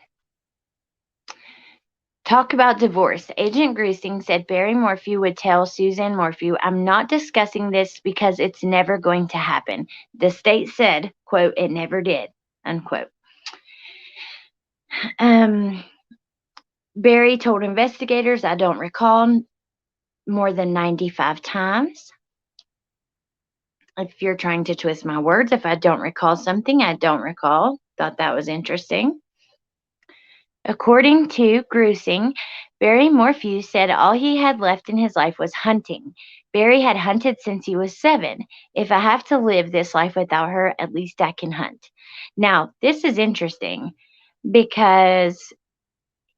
Talk about divorce. Agent Greasing said Barry Morphew would tell Suzanne Morphew, "I'm not discussing this because it's never going to happen. The state said, quote, it never did," unquote. Barry told investigators, "I don't recall," more than 95 times. If you're trying to twist my words, if I don't recall something, I don't recall. Thought that was interesting. According to Gruesing, Barry Morphew said all he had left in his life was hunting. Barry had hunted since he was 7. If I have to live this life without her, at least I can hunt. Now, this is interesting because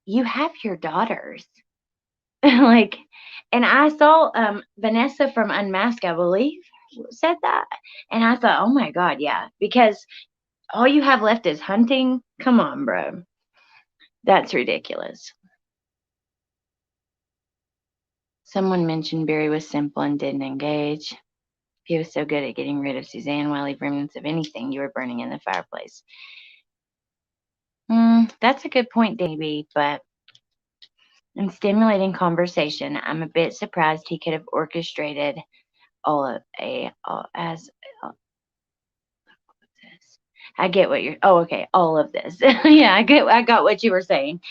you have your daughters. Like, and I saw Vanessa from Unmasked, I believe, said that. And I thought, oh my God, yeah, because all you have left is hunting. Come on, bro. That's ridiculous. Someone mentioned Barry was simple and didn't engage. He was so good at getting rid of Suzanne while leave remnants of anything you were burning in the fireplace. That's a good point, Davey, but in stimulating conversation, I'm a bit surprised he could have orchestrated all of this. I get what you're. Oh, okay, all of this. Yeah, I got what you were saying.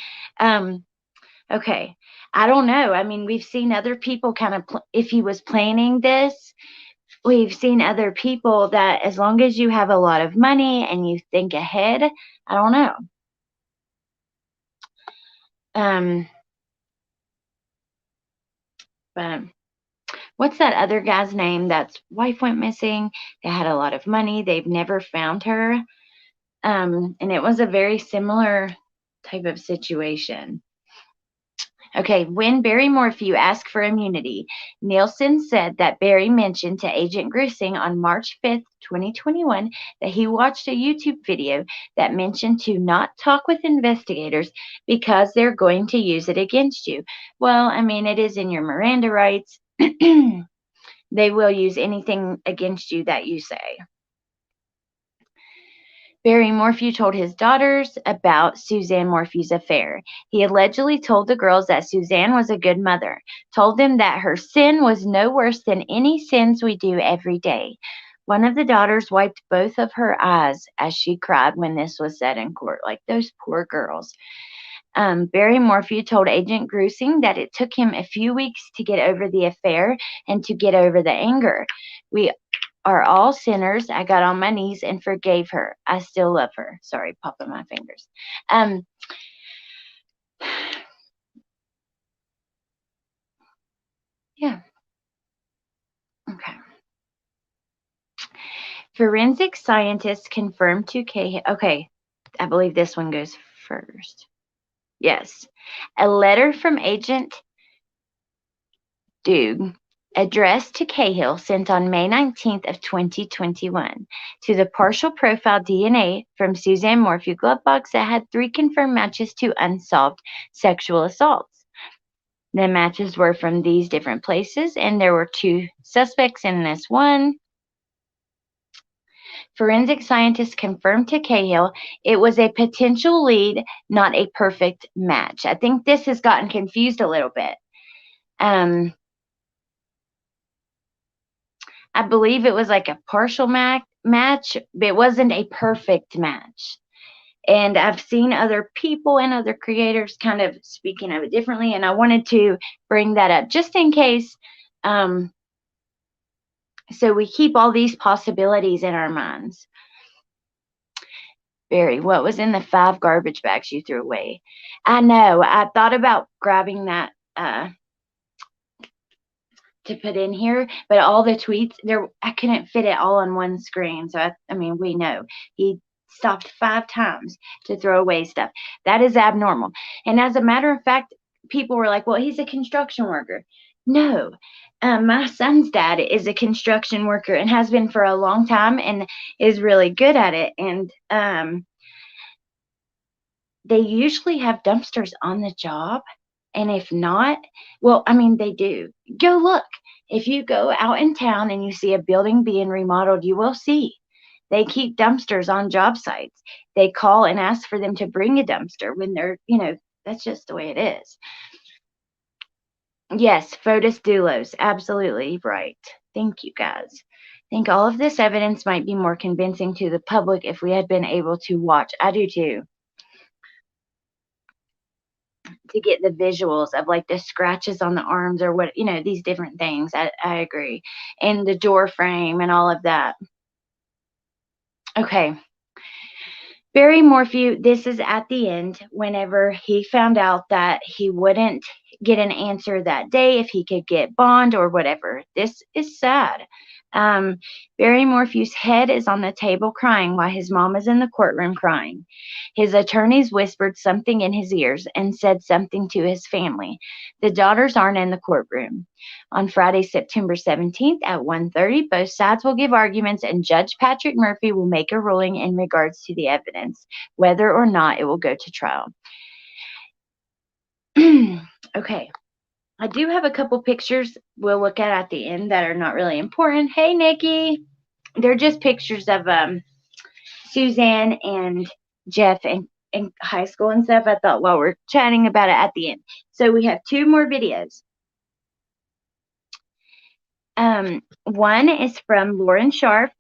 Okay, I don't know. I mean, we've seen other people kind of. If he was planning this, we've seen other people that as long as you have a lot of money and you think ahead, I don't know. But what's that other guy's name that's wife went missing? They had a lot of money. They've never found her. And it was a very similar type of situation. Okay, when Barry Morphew asked for immunity, Nielsen said that Barry mentioned to Agent Gruesing on March 5th, 2021, that he watched a YouTube video that mentioned to not talk with investigators because they're going to use it against you. Well, I mean, it is in your Miranda rights. They will use anything against you that you say. Barry Morphew told his daughters about Suzanne Morphew's affair. He allegedly told the girls that Suzanne was a good mother, told them that her sin was no worse than any sins we do every day. One of the daughters wiped both of her eyes as she cried when this was said in court, like those poor girls. Barry Morphew told Agent Gruesing that it took him a few weeks to get over the affair and to get over the anger. We are all sinners. I got on my knees and forgave her. I still love her. Sorry, popping my fingers. Yeah. Okay. Forensic scientists confirmed to Cahill. Okay, I believe this one goes first. Yes. A letter from Agent Doug addressed to Cahill sent on May 19th of 2021 to the partial profile DNA from Suzanne Morphew glove box that had 3 confirmed matches to unsolved sexual assaults. The matches were from these different places, and there were 2 suspects in this one. Forensic scientists confirmed to Cahill it was a potential lead, not a perfect match. I think this has gotten confused a little bit. I believe it was like a partial match, but it wasn't a perfect match. And I've seen other people and other creators kind of speaking of it differently, and I wanted to bring that up just in case. So we keep all these possibilities in our minds. Barry, what was in the 5 garbage bags you threw away? I know. I thought about grabbing that to put in here, but all the tweets there, I couldn't fit it all on one screen. So I mean, we know he stopped 5 times to throw away stuff. That is abnormal. And as a matter of fact, people were like, well, he's a construction worker. No, my son's dad is a construction worker and has been for a long time and is really good at it. And they usually have dumpsters on the job. And if not, well, I mean, they do. Go look. If you go out in town and you see a building being remodeled, you will see they keep dumpsters on job sites. They call and ask for them to bring a dumpster when they're, that's just the way it is. Yes, Fotis Doulos. Absolutely right. Thank you, guys. I think all of this evidence might be more convincing to the public if we had been able to watch. I do too. to get the visuals of like the scratches on the arms or what, these different things. I agree. And the door frame and all of that. Okay. Barry Morphew, this is at the end, whenever he found out that he wouldn't get an answer that day if he could get bond or whatever. This is sad. Barry Morphew's head is on the table crying while his mom is in the courtroom crying. His attorneys whispered something in his ears and said something to his family. The daughters aren't in the courtroom. On Friday, September 17th at 1:30, both sides will give arguments and Judge Patrick Murphy will make a ruling in regards to the evidence, whether or not it will go to trial. Okay. I do have a couple pictures we'll look at the end that are not really important. Hey, Nikki. They're just pictures of Suzanne and Jeff in high school and stuff. I thought while we're chatting about it at the end. So we have 2 more videos. One is from Lauren Scharf.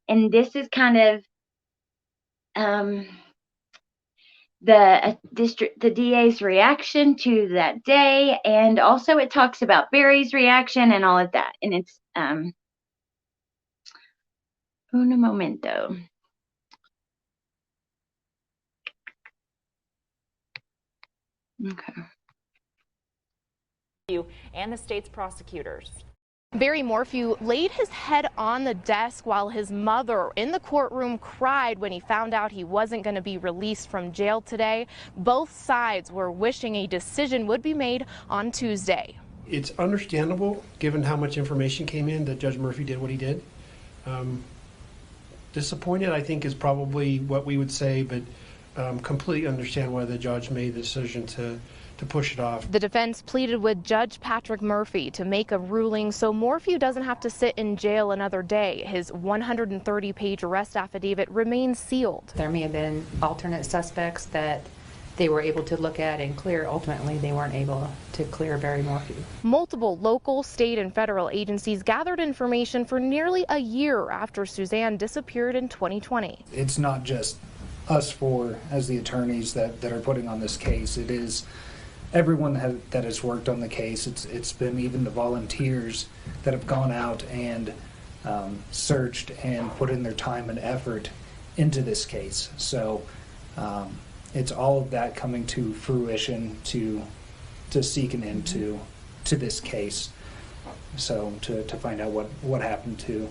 And this is kind of the DA's reaction to that day, and also it talks about Barry's reaction and all of that. And it's un momento. Okay. And the state's prosecutors. Barry Morphew laid his head on the desk while his mother in the courtroom cried when he found out he wasn't going to be released from jail today. Both sides were wishing a decision would be made on Tuesday. It's understandable, given how much information came in, that Judge Murphy did what he did. Disappointed, I think, is probably what we would say, but completely understand why the judge made the decision to push it off. The defense pleaded with Judge Patrick Murphy to make a ruling so Morphew doesn't have to sit in jail another day. His 130-page arrest affidavit remains sealed. There may have been alternate suspects that they were able to look at and clear. Ultimately, they weren't able to clear Barry Morphew. Multiple local, state, and federal agencies gathered information for nearly a year after Suzanne disappeared in 2020. It's not just us four as the attorneys that are putting on this case. It is everyone that has worked on the case. It's been even the volunteers that have gone out and searched and put in their time and effort into this case. So it's all of that coming to fruition to seek an end to this case. So to find out what happened to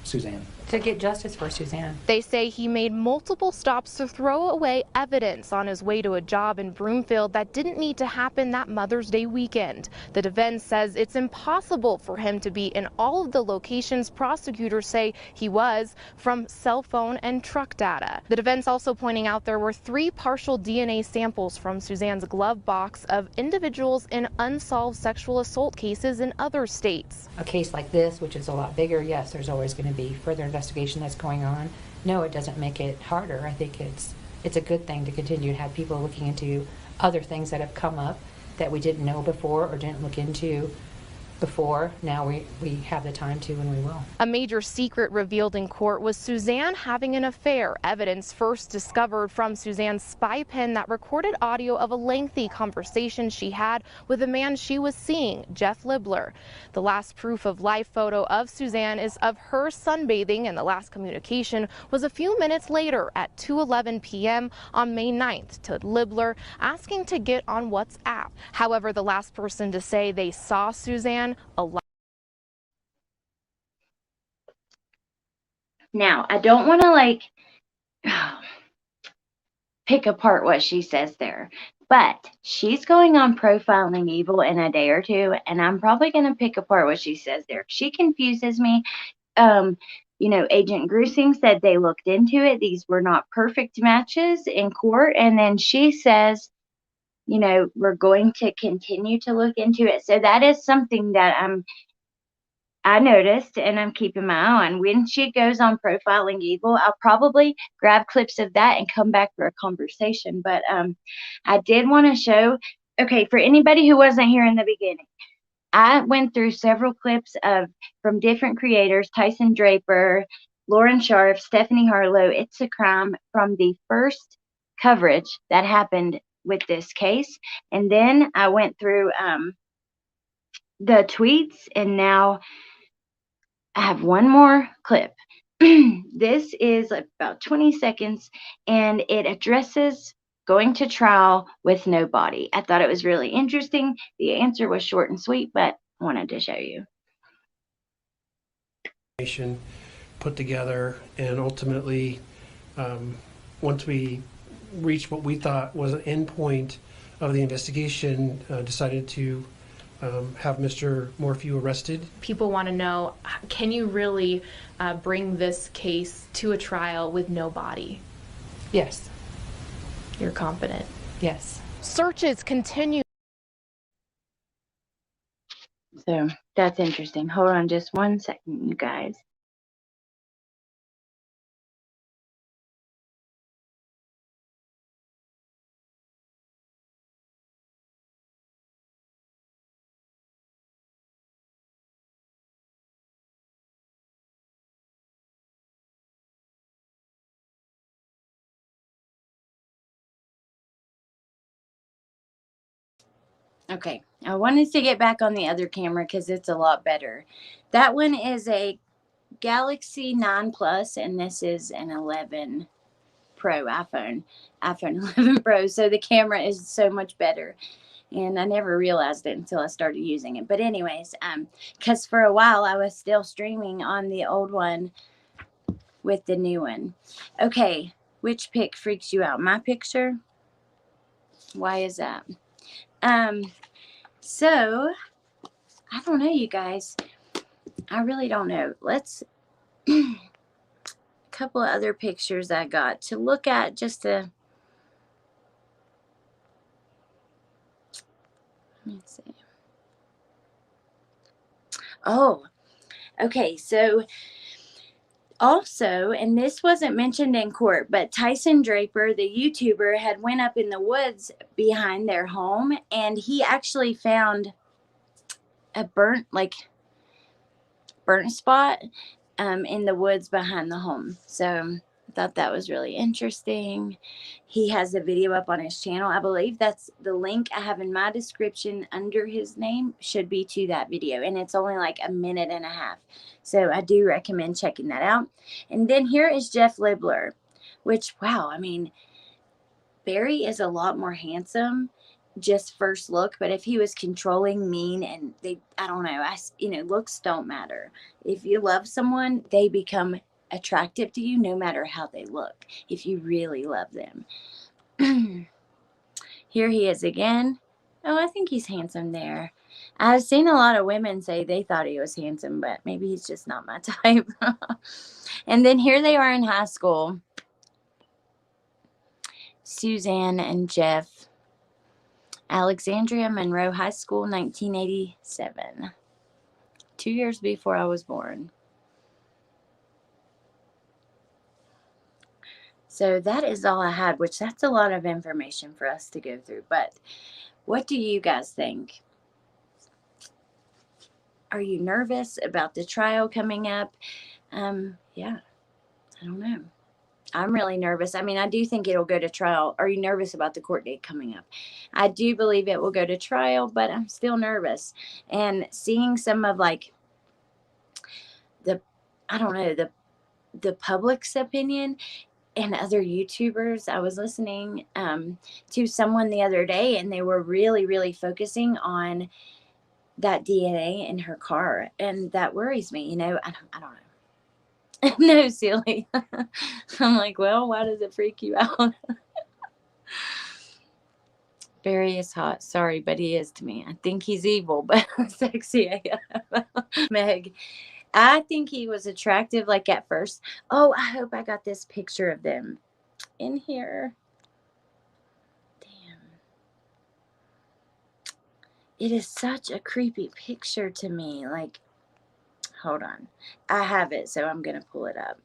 Suzanne. To get justice for Suzanne. They say he made multiple stops to throw away evidence on his way to a job in Broomfield that didn't need to happen that Mother's Day weekend. The defense says it's impossible for him to be in all of the locations prosecutors say he was, from cell phone and truck data. The defense also pointing out there were 3 partial DNA samples from Suzanne's glove box of individuals in unsolved sexual assault cases in other states. A case like this, which is a lot bigger, yes, there's always going to be further investigation that's going on. No, it doesn't make it harder. I think it's a good thing to continue to have people looking into other things that have come up that we didn't know before or didn't look into before. Now we have the time to, and we will. A major secret revealed in court was Suzanne having an affair. Evidence first discovered from Suzanne's spy pen that recorded audio of a lengthy conversation she had with a man she was seeing, Jeff Libler. The last proof of life photo of Suzanne is of her sunbathing, and the last communication was a few minutes later at 2:11 p.m. on May 9th to Libler asking to get on WhatsApp. However, the last person to say they saw Suzanne alive. Now, I don't want to pick apart what she says there, but she's going on Profiling Evil in a day or two, and I'm probably going to pick apart what she says there. She confuses me. Agent Grusing said they looked into it. These were not perfect matches in court, and then she says, we're going to continue to look into it. So that is something that I noticed, and I'm keeping my eye on. When she goes on Profiling Evil, I'll probably grab clips of that and come back for a conversation. But I did want to show, for anybody who wasn't here in the beginning, I went through several clips from different creators, Tyson Draper, Lauren Scharf, Stephanie Harlow. It's a Crime, from the first coverage that happened with this case. And then I went through the tweets, and now I have one more clip. This is about 20 seconds, and it addresses going to trial with no body. I thought it was really interesting. The answer was short and sweet, but I wanted to show you. Put together, and ultimately, once we reached what we thought was an end point of the investigation, decided to have Mr. Morphew arrested. People want to know, can you really bring this case to a trial with no body? Yes. You're confident? Yes. Searches continue. So that's interesting. Hold on just 1 second, you guys. Okay, I wanted to get back on the other camera because it's a lot better. That one is a Galaxy 9 Plus, and this is an 11 Pro iPhone 11 Pro. So the camera is so much better, and I never realized it until I started using it. But anyways, because for a while I was still streaming on the old one with the new one. Okay, which pic freaks you out? My picture? Why is that? So I don't know, you guys. I really don't know. Let's a couple of other pictures I got to look at just to, let's see. Oh, okay. So also, and this wasn't mentioned in court, but Tyson Draper, the YouTuber, had went up in the woods behind their home, and he actually found a burnt spot in the woods behind the home. So I thought that was really interesting. He has a video up on his channel. I believe that's the link I have in my description under his name should be to that video, and it's only like a minute and a half. So I do recommend checking that out. And then here is Jeff Libler, which, wow, I mean, Barry is a lot more handsome just first look, but if he was controlling, mean, and I don't know, looks don't matter. If you love someone, they become attractive to you no matter how they look, if you really love them. Here he is again. Oh, I think he's handsome there. I've seen a lot of women say they thought he was handsome, but maybe he's just not my type. And then here they are in high school. Suzanne and Jeff. Alexandria Monroe High School, 1987. 2 years before I was born. So that is all I had, which that's a lot of information for us to go through. But what do you guys think? Are you nervous about the trial coming up? Yeah, I don't know. I'm really nervous. I mean, I do think it'll go to trial. Are you nervous about the court date coming up? I do believe it will go to trial, but I'm still nervous. And seeing some of the public's opinion and other YouTubers. I was listening to someone the other day, and they were really, really focusing on that DNA in her car. And that worries me. I don't know. No, silly. I'm like, well, why does it freak you out? Barry is hot. Sorry, but he is to me. I think he's evil, but sexy AF. Meg, I think he was attractive at first. Oh, I hope I got this picture of them in here. Damn. It is such a creepy picture to me. Hold on. I have it, so I'm going to pull it up.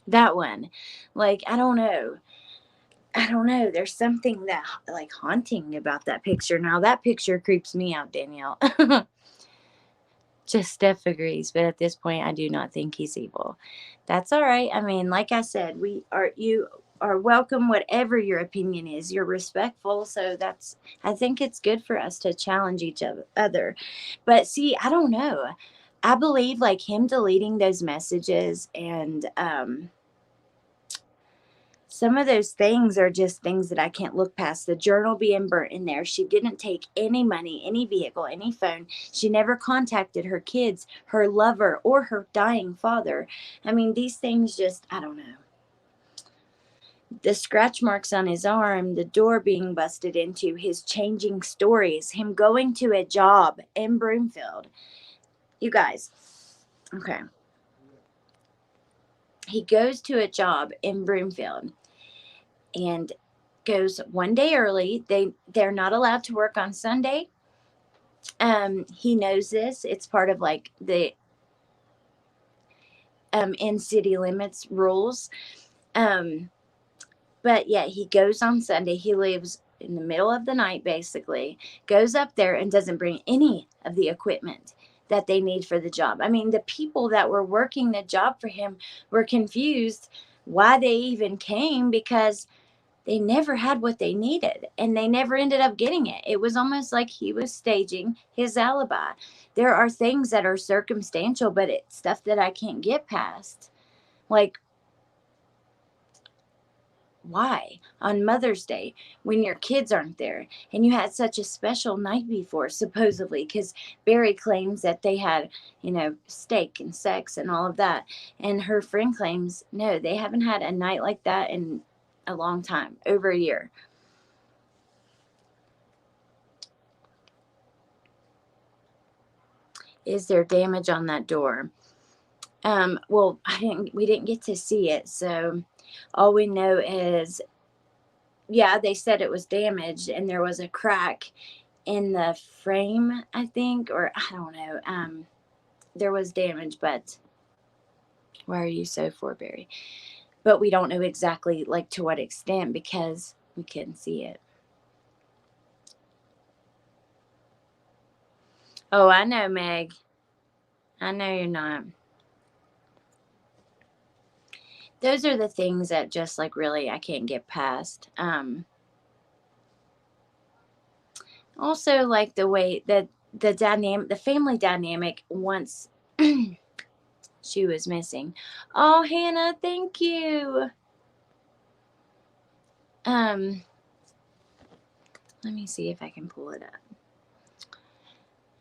That one. I don't know. I don't know. There's something that like haunting about that picture. Now that picture creeps me out, Danielle. Just Steph agrees, but at this point, I do not think he's evil. That's all right. I mean, like I said, you are welcome, whatever your opinion is. You're respectful, so I think it's good for us to challenge each other. But see, I don't know. I believe like him deleting those messages and some of those things are just things that I can't look past. The journal being burnt in there. She didn't take any money, any vehicle, any phone. She never contacted her kids, her lover, or her dying father. I mean, these things just, I don't know. The scratch marks on his arm, the door being busted into, his changing stories, him going to a job in Broomfield. You guys, okay. He goes to a job in Broomfield and goes one day early. They're not allowed to work on Sunday. He knows this. It's part of like the in city limits rules. But yeah, he goes on Sunday. He leaves in the middle of the night, basically, goes up there and doesn't bring any of the equipment that they need for the job. I mean, the people that were working the job for him were confused why they even came, because they never had what they needed and they never ended up getting it. It was almost like he was staging his alibi. There are things that are circumstantial, but it's stuff that I can't get past. Like, why on Mother's Day when your kids aren't there and you had such a special night before, supposedly, because Barry claims that they had, steak and sex and all of that. And her friend claims, no, they haven't had a night like that in a long time, over a year. Is there damage on that door? Well, we didn't get to see it. So all we know is, yeah, they said it was damaged and there was a crack in the frame, I think, or I don't know. There was damage, but why are you so forbearing? But we don't know exactly like to what extent because we couldn't see it. Oh, I know, Meg. I know you're not. Those are the things that just like really I can't get past. Also, like the way that the family dynamic once she was missing. Oh, Hannah, thank you. Let me see if I can pull it up.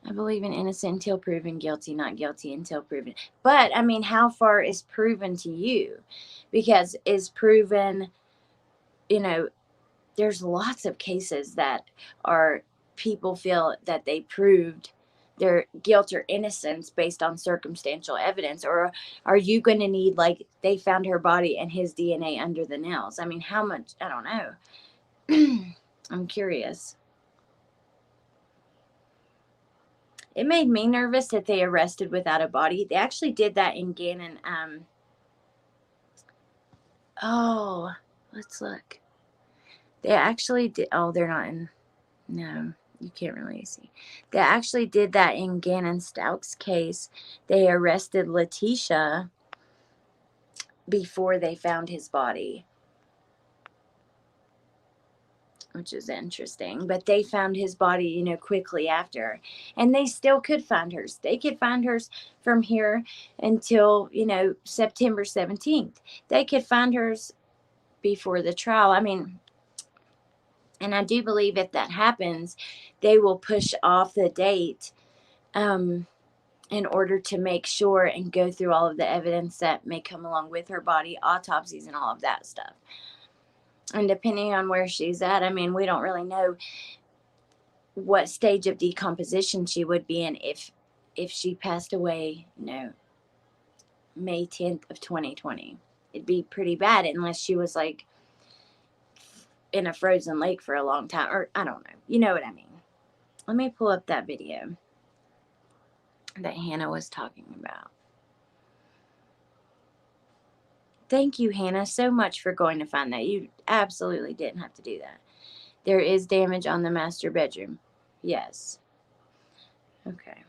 I believe in innocent until proven guilty, not guilty until proven. But I mean, how far is proven to you? Because is proven, there's lots of cases that are people feel that they proved their guilt or innocence based on circumstantial evidence. Or are you going to need, like, they found her body and his DNA under the nails? I mean, how much? I don't know. I'm curious. It made me nervous that they arrested without a body. They actually did that in Gannon. Let's look. They actually did. Oh, they're not in. No, you can't really see. They actually did that in Gannon Stouck's case. They arrested Letitia before they found his body, which is interesting. But they found his body, quickly after. And they still could find hers. They could find hers from here until, September 17th. They could find hers before the trial. I mean, and I do believe if that happens, they will push off the date in order to make sure and go through all of the evidence that may come along with her body, autopsies and all of that stuff. And depending on where she's at, I mean, we don't really know what stage of decomposition she would be in if she passed away, May 10th of 2020. It'd be pretty bad unless she was like in a frozen lake for a long time, or I don't know. You know what I mean? Let me pull up that video that Hannah was talking about. Thank you, Hannah, so much for going to find that. You absolutely didn't have to do that. There is damage on the master bedroom. Yes. Okay.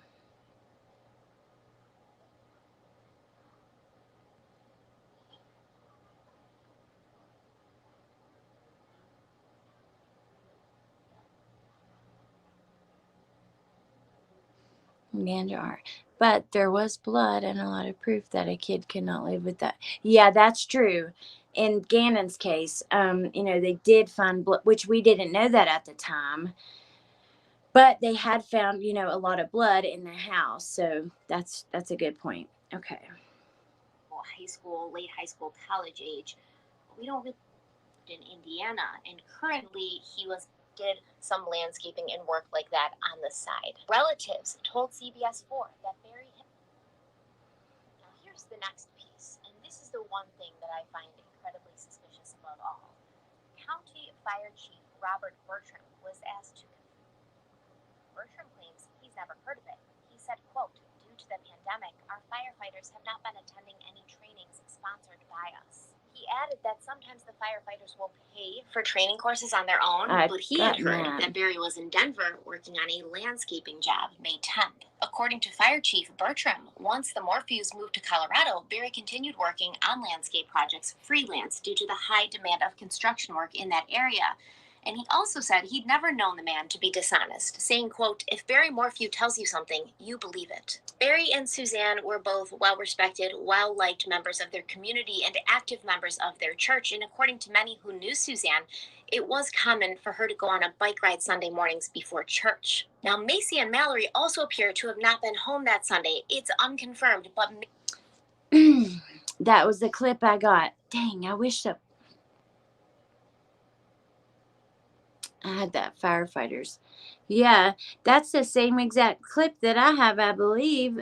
Mandar. But there was blood and a lot of proof that a kid could not live with that. Yeah, that's true. In Gannon's case, they did find blood, which we didn't know that at the time. But they had found, a lot of blood in the house. So that's a good point. Okay. High school, late high school, college age. We don't really in Indiana, and currently he did some landscaping and work like that on the side. Relatives told CBS 4 that Barry had... Now here's the next piece, and this is the one thing that I find incredibly suspicious above all. County Fire Chief Robert Bertram was asked to... Bertram claims he's never heard of it. He said, quote, "Due to the pandemic, our firefighters have not been attending any trainings sponsored by us." He added that sometimes the firefighters will pay for training courses on their own, but he had heard that Barry was in Denver working on a landscaping job May 10th. According to Fire Chief Bertram, once the Morphews moved to Colorado, Barry continued working on landscape projects freelance due to the high demand of construction work in that area. And he also said he'd never known the man to be dishonest, saying, quote, "If Barry Morphew tells you something, you believe it." Barry and Suzanne were both well-respected, well-liked members of their community and active members of their church. And according to many who knew Suzanne, it was common for her to go on a bike ride Sunday mornings before church. Now, Macy and Mallory also appear to have not been home that Sunday. It's unconfirmed, but... That was the clip I got. Dang, I wish that... I had that firefighters. Yeah, that's the same exact clip that I have, I believe.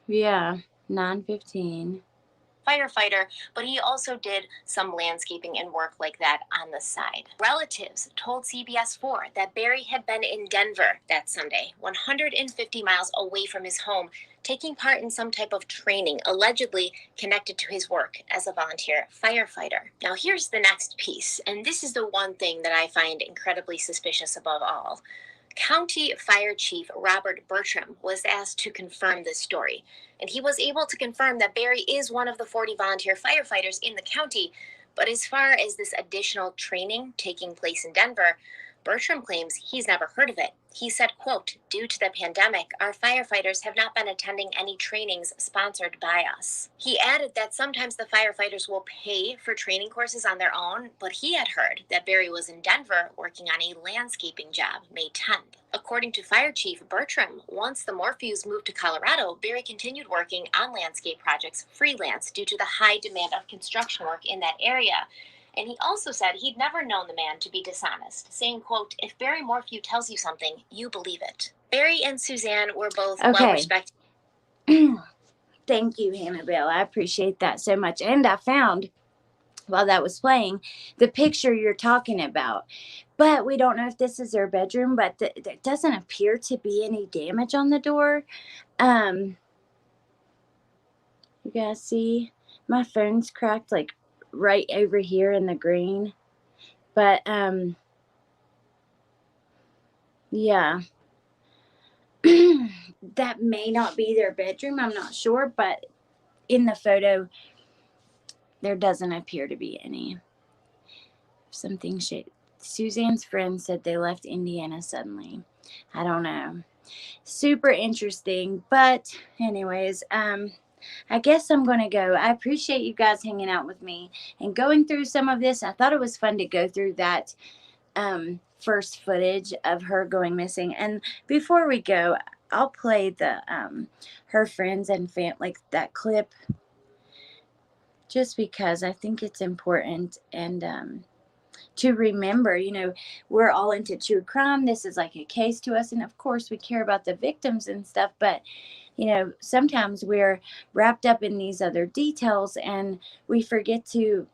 Yeah, 9:15. Firefighter, but he also did some landscaping and work like that on the side. Relatives told CBS 4 that Barry had been in Denver that Sunday, 150 miles away from his home, taking part in some type of training allegedly connected to his work as a volunteer firefighter. Now here's the next piece, and this is the one thing that I find incredibly suspicious above all. County Fire Chief Robert Bertram was asked to confirm this story, and he was able to confirm that Barry is one of the 40 volunteer firefighters in the county. But as far as this additional training taking place in Denver, Bertram claims he's never heard of it. He said, quote, "Due to the pandemic, our firefighters have not been attending any trainings sponsored by us." He added that sometimes the firefighters will pay for training courses on their own, but he had heard that Barry was in Denver working on a landscaping job May 10th. According to Fire Chief Bertram, once the Morphews moved to Colorado, Barry continued working on landscape projects freelance due to the high demand of construction work in that area. And he also said he'd never known the man to be dishonest, saying, quote, "If Barry Morphew tells you something, you believe it." Barry and Suzanne were both well-respected. Thank you, Hannibal. I appreciate that so much. And I found, while that was playing, the picture you're talking about. But we don't know if this is their bedroom, but there doesn't appear to be any damage on the door. You guys see? My phone's cracked, like, right over here in the green. But yeah. That may not be their bedroom, I'm not sure, but in the photo there doesn't appear to be any. Something shaped. Suzanne's friend said they left Indiana suddenly. I don't know. Super interesting. But anyways, I guess I'm going to go. I appreciate you guys hanging out with me and going through some of this. I thought it was fun to go through that first footage of her going missing. And before we go, I'll play the her friends and like that clip, just because I think it's important and to remember, we're all into true crime. This is like a case to us, and of course we care about the victims and stuff, but sometimes we're wrapped up in these other details and we forget to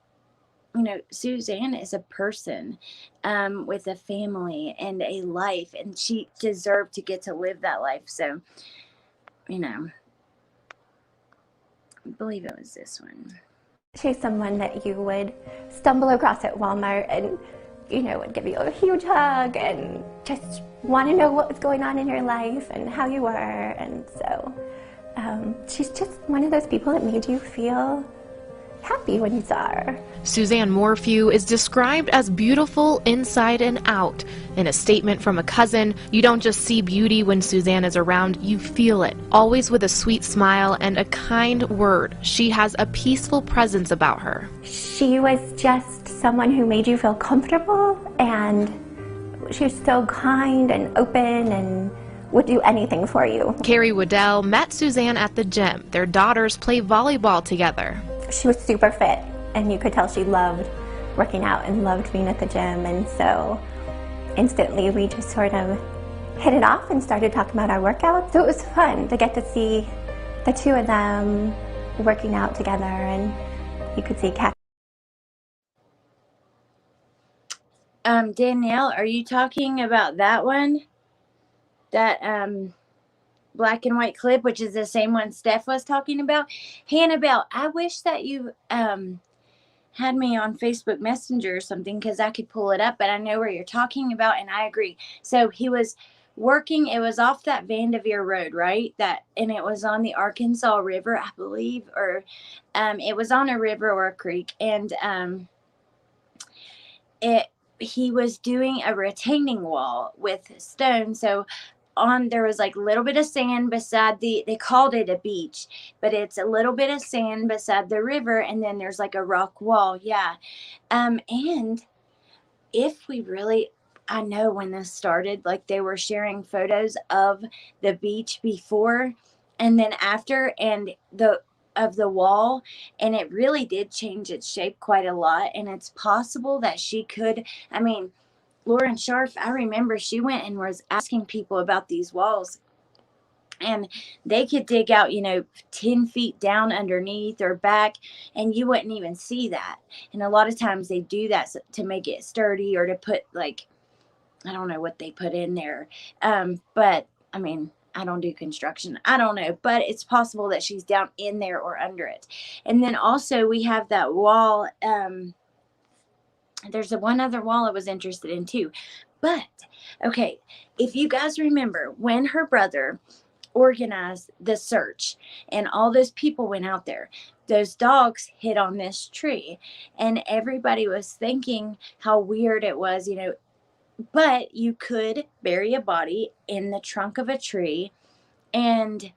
you know, Suzanne is a person with a family and a life, and she deserved to get to live that life. So, you know, I believe it was this one. She's someone that you would stumble across at Walmart and, you know, would give you a huge hug and just want to know what was going on in your life and how you were. And so she's just one of those people that made you feel happy when you saw her. Suzanne Morphew is described as beautiful inside and out. In a statement from a cousin, you don't just see beauty when Suzanne is around, you feel it. Always with a sweet smile and a kind word. She has a peaceful presence about her. She was just someone who made you feel comfortable, and she was so kind and open and would do anything for you. Carrie Waddell met Suzanne at the gym. Their daughters play volleyball together. She was super fit, and you could tell she loved working out and loved being at the gym, and so instantly we just sort of hit it off and started talking about our workouts. So it was fun to get to see the two of them working out together, and you could see Kat. Danielle, are you talking about that one? That black and white clip, which is the same one Steph was talking about? Hannibal, I wish that you had me on Facebook Messenger or something, because I could pull it up, but I know where you're talking about, and I agree. So he was working, it was off that Vanderveer Road, right? And it was on the Arkansas River, I believe, or it was on a river or a creek, and he was doing a retaining wall with stone. So there was like a little bit of sand beside they called it a beach, but it's a little bit of sand beside the river, and then there's like a rock wall. Yeah. And if we really, I know when this started, like they were sharing photos of the beach before and then after, and of the wall, and it really did change its shape quite a lot. And it's possible that she could, I mean, Lauren Scharf, I remember she went and was asking people about these walls, and they could dig out, 10 feet down underneath or back, and you wouldn't even see that. And a lot of times they do that to make it sturdy, or to put, like, I don't know what they put in there. But I mean, I don't do construction. I don't know, but it's possible that she's down in there or under it. And then also we have that wall. There's one other wall I was interested in too. But, okay, if you guys remember when her brother organized the search and all those people went out there, those dogs hit on this tree, and everybody was thinking how weird it was, but you could bury a body in the trunk of a tree, and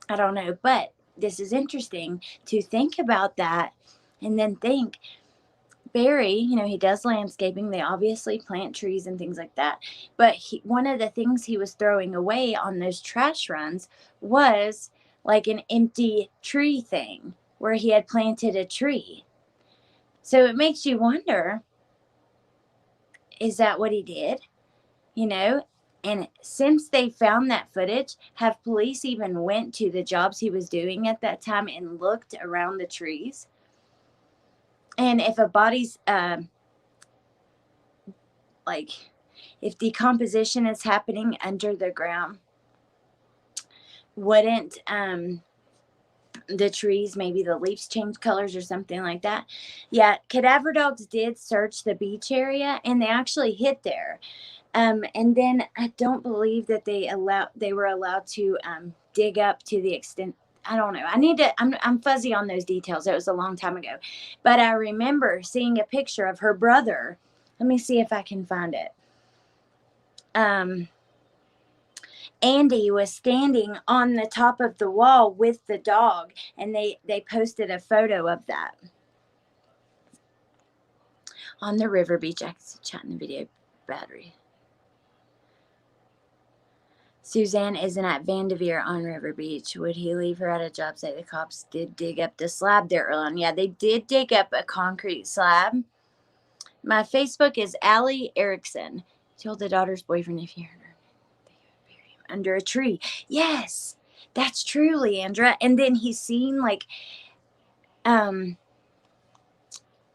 I don't know, but this is interesting to think about that, and then think, Barry, he does landscaping. They obviously plant trees and things like that. But one of the things he was throwing away on those trash runs was like an empty tree thing where he had planted a tree. So it makes you wonder, is that what he did? And since they found that footage, have police even went to the jobs he was doing at that time and looked around the trees? And if a body's, if decomposition is happening under the ground, wouldn't the trees, maybe the leaves change colors or something like that? Yeah, cadaver dogs did search the beach area, and they actually hit there. And then I don't believe that they were allowed to dig up to the extent. I don't know. I'm fuzzy on those details. It was a long time ago. But I remember seeing a picture of her brother. Let me see if I can find it. Andy was standing on the top of the wall with the dog, and they posted a photo of that on the river beach. I can chat in the video battery. Suzanne isn't at Vanderveer on River Beach. Would he leave her at a job site? The cops did dig up the slab there early on. Yeah, they did dig up a concrete slab. My Facebook is Allie Erickson. Told the daughter's boyfriend if he heard her, they would bury him under a tree. Yes, that's true, Leandra. And then he's seen, like,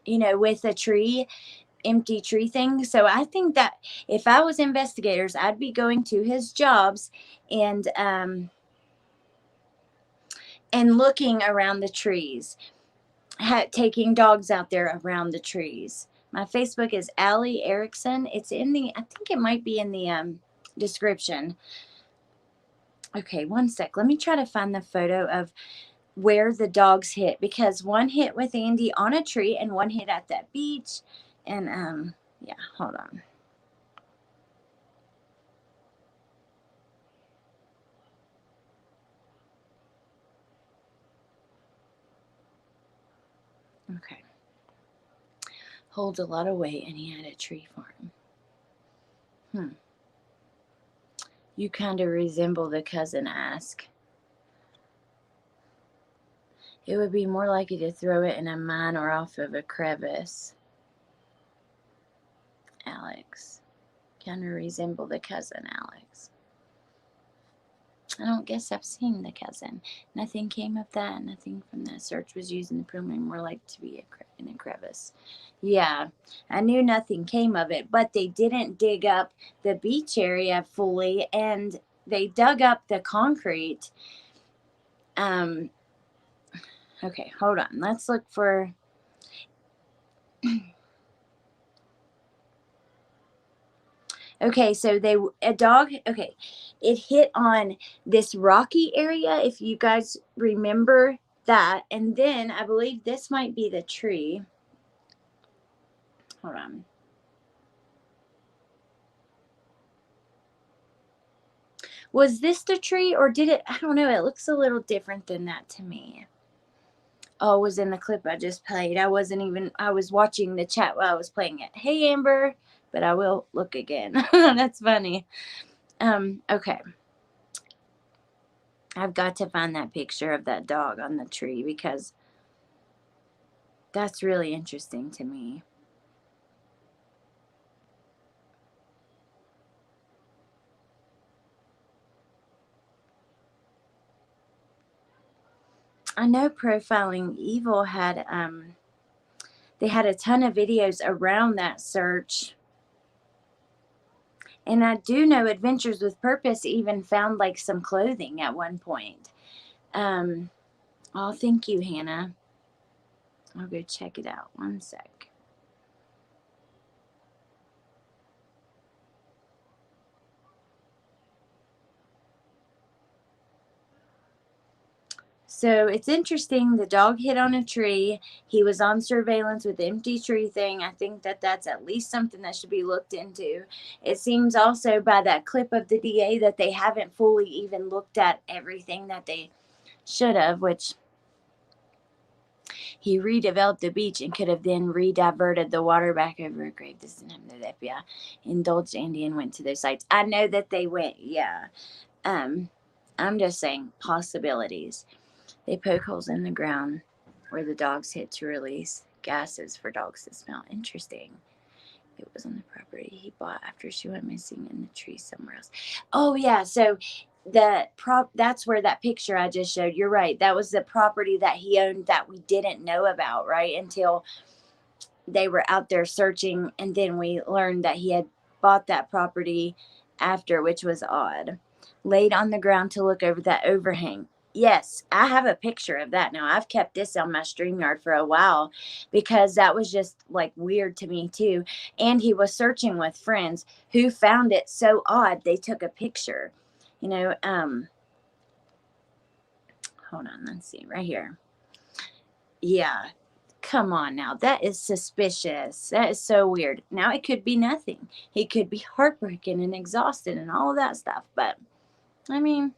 you know, with a tree, empty tree thing. So I think that if I was investigators, I'd be going to his jobs and looking around the trees, taking dogs out there around the trees. My Facebook is Allie Erickson. It's in the, I think it might be in the description. Okay, one sec. Let me try to find the photo of where the dogs hit, because one hit with Andy on a tree and one hit at that beach. And yeah, hold on. Okay. Holds a lot of weight, and he had a tree farm. You kind of resemble the cousin ask. It would be more likely to throw it in a mine or off of a crevice. Alex. Kind of resemble the cousin, Alex. I don't guess I've seen the cousin. Nothing came of that. Nothing from that search was used in the preliminary. More like to be in a crevice. Yeah, I knew nothing came of it, but they didn't dig up the beach area fully, and they dug up the concrete. Okay, hold on. Let's look for... Okay, so a dog, okay, it hit on this rocky area, if you guys remember that. And then I believe this might be the tree. Hold on. Was this the tree, or did it? I don't know. It looks a little different than that to me. Oh, it was in the clip I just played. I was watching the chat while I was playing it. Hey, Amber, but I will look again. That's funny. Okay. I've got to find that picture of that dog on the tree, because that's really interesting to me. I know Profiling Evil had they had a ton of videos around that search. And I do know Adventures with Purpose even found like some clothing at one point. Oh, thank you, Hannah. I'll go check it out. One sec. So it's interesting. The dog hit on a tree. He was on surveillance with the empty tree thing. I think that that's at least something that should be looked into. It seems also by that clip of the DA that they haven't fully even looked at everything that they should have, which he redeveloped the beach and could have then rediverted the water back over a grave. This isn't him, the FBI indulged Andy and went to those sites. I know that they went, yeah. I'm just saying possibilities. They poke holes in the ground where the dogs hit to release gases for dogs to smell. Interesting. It was on the property he bought after she went missing in the tree somewhere else. Oh, yeah. So that's where that picture I just showed. You're right. That was the property that he owned that we didn't know about, right? Until they were out there searching. And then we learned that he had bought that property after, which was odd. Laid on the ground to look over that overhang. Yes, I have a picture of that now. I've kept this on my StreamYard for a while because that was just like weird to me too. And he was searching with friends who found it so odd they took a picture. You know, hold on, let's see, right here. Yeah, come on now. That is suspicious. That is so weird. Now it could be nothing. He could be heartbroken and exhausted and all of that stuff. But, I mean...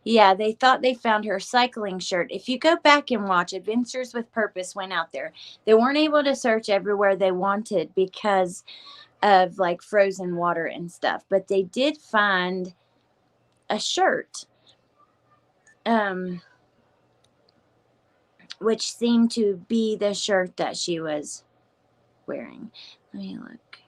Yeah, they thought they found her cycling shirt. If you go back and watch, Adventures with Purpose went out there. They weren't able to search everywhere they wanted because of like frozen water and stuff. But they did find a shirt, which seemed to be the shirt that she was wearing. Let me look.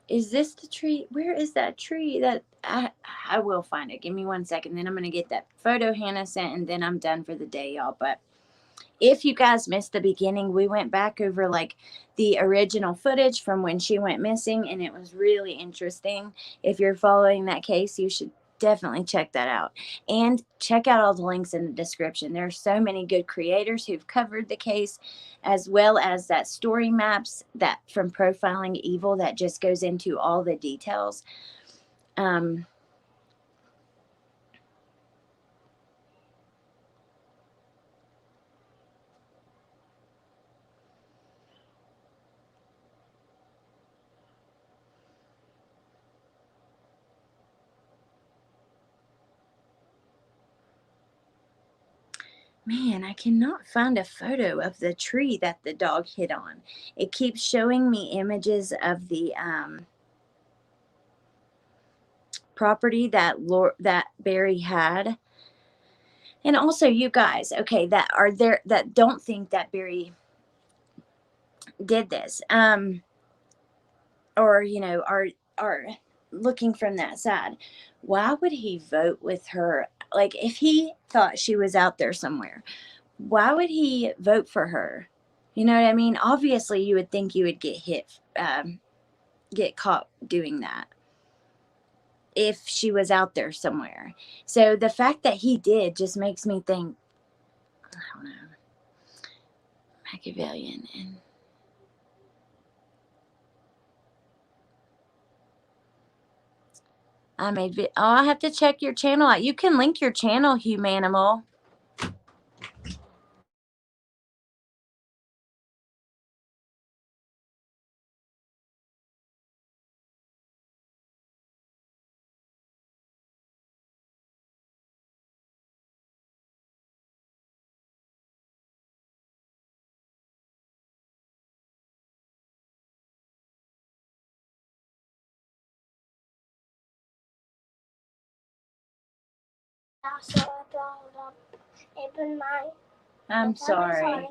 Is this the tree? Where is that tree? That I will find it. Give me 1 second. Then I'm going to get that photo Hannah sent, and then I'm done for the day, y'all. But if you guys missed the beginning, we went back over like the original footage from when she went missing, and it was really interesting. If you're following that case, you should definitely check that out, and check out all the links in the description. There are so many good creators who've covered the case, as well as that story maps that from Profiling Evil that just goes into all the details. Man, I cannot find a photo of the tree that the dog hit on. It keeps showing me images of the property that Barry had. And also, you guys, okay, that are there that don't think that Barry did this, or are looking from that side. Why would he vote with her? Like, if he thought she was out there somewhere, why would he vote for her? You know what I mean? Obviously, you would think you would get caught doing that if she was out there somewhere. So the fact that he did just makes me think, I don't know, Machiavellian. And I have to check your channel out. You can link your channel, Humanimal. So I brought it up. Open my. I'm sorry.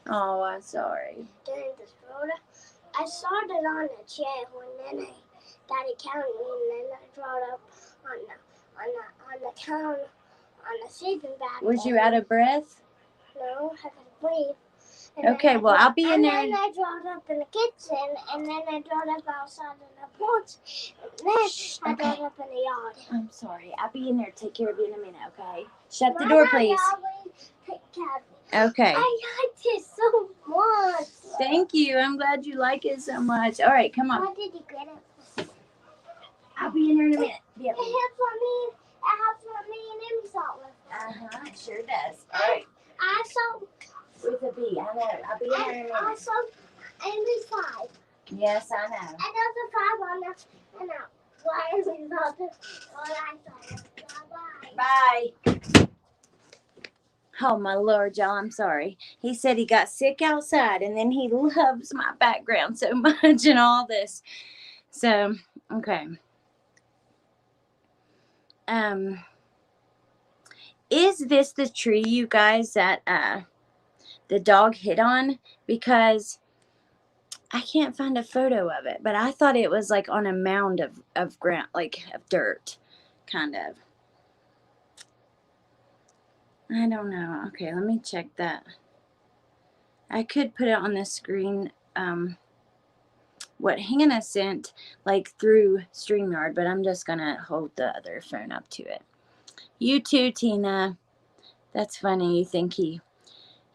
Oh, I'm sorry. During this photo, I saw it on the chair when then Daddy counted me, and then I brought up on the counter on the sleeping bag. Was you out of breath? No, I could breathe. Okay, well, I'll be in there. And then I brought up in the kitchen, and then I brought up outside in the porch, and then I brought up in the yard. I'm sorry. I'll be in there. Take care of you in a minute, okay? Shut the door, please. Okay. I liked it so much. Thank you. I'm glad you like it so much. All right, come on. What did you get it for? I'll be in here in a minute. Yeah. It has for me and Amy salt with. It sure does. All right. I saw. With a B, I know. I'll be in here in a minute. I saw Amy's 5. Yes, I know. And there's a 5 on there. And why is it not what I saw? Bye. Oh, my Lord, y'all, I'm sorry. He said he got sick outside, and then he loves my background so much and all this. So, okay. Is this the tree, you guys, that the dog hit on? Because I can't find a photo of it, but I thought it was like on a mound of ground, like of dirt, kind of. I don't know. Okay, let me check that. I could put it on the screen, what Hannah sent, like through StreamYard, but I'm just going to hold the other phone up to it. You too, Tina. That's funny. You think he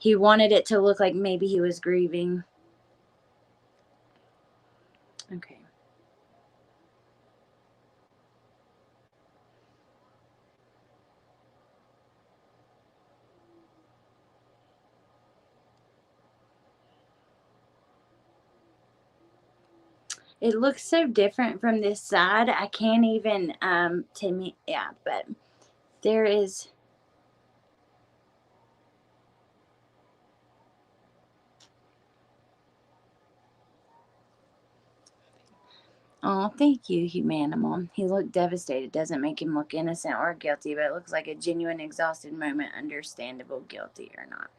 wanted it to look like maybe he was grieving. Okay. It looks so different from this side. I can't even, but there is. Oh, thank you, Humanimal. He looked devastated. Doesn't make him look innocent or guilty, but it looks like a genuine exhausted moment. Understandable, guilty or not.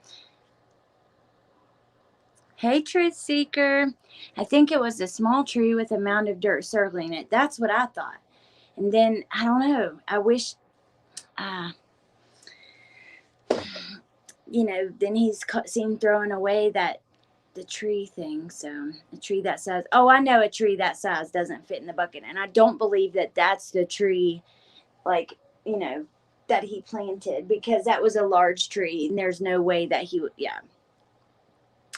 Hey, Truth Seeker. I think it was a small tree with a mound of dirt circling it. That's what I thought. And then, I don't know. I wish, then he's seen throwing away the tree thing. So a tree that size. Oh, I know a tree that size doesn't fit in the bucket. And I don't believe that that's the tree, like, that he planted, because that was a large tree. And there's no way that he would, yeah.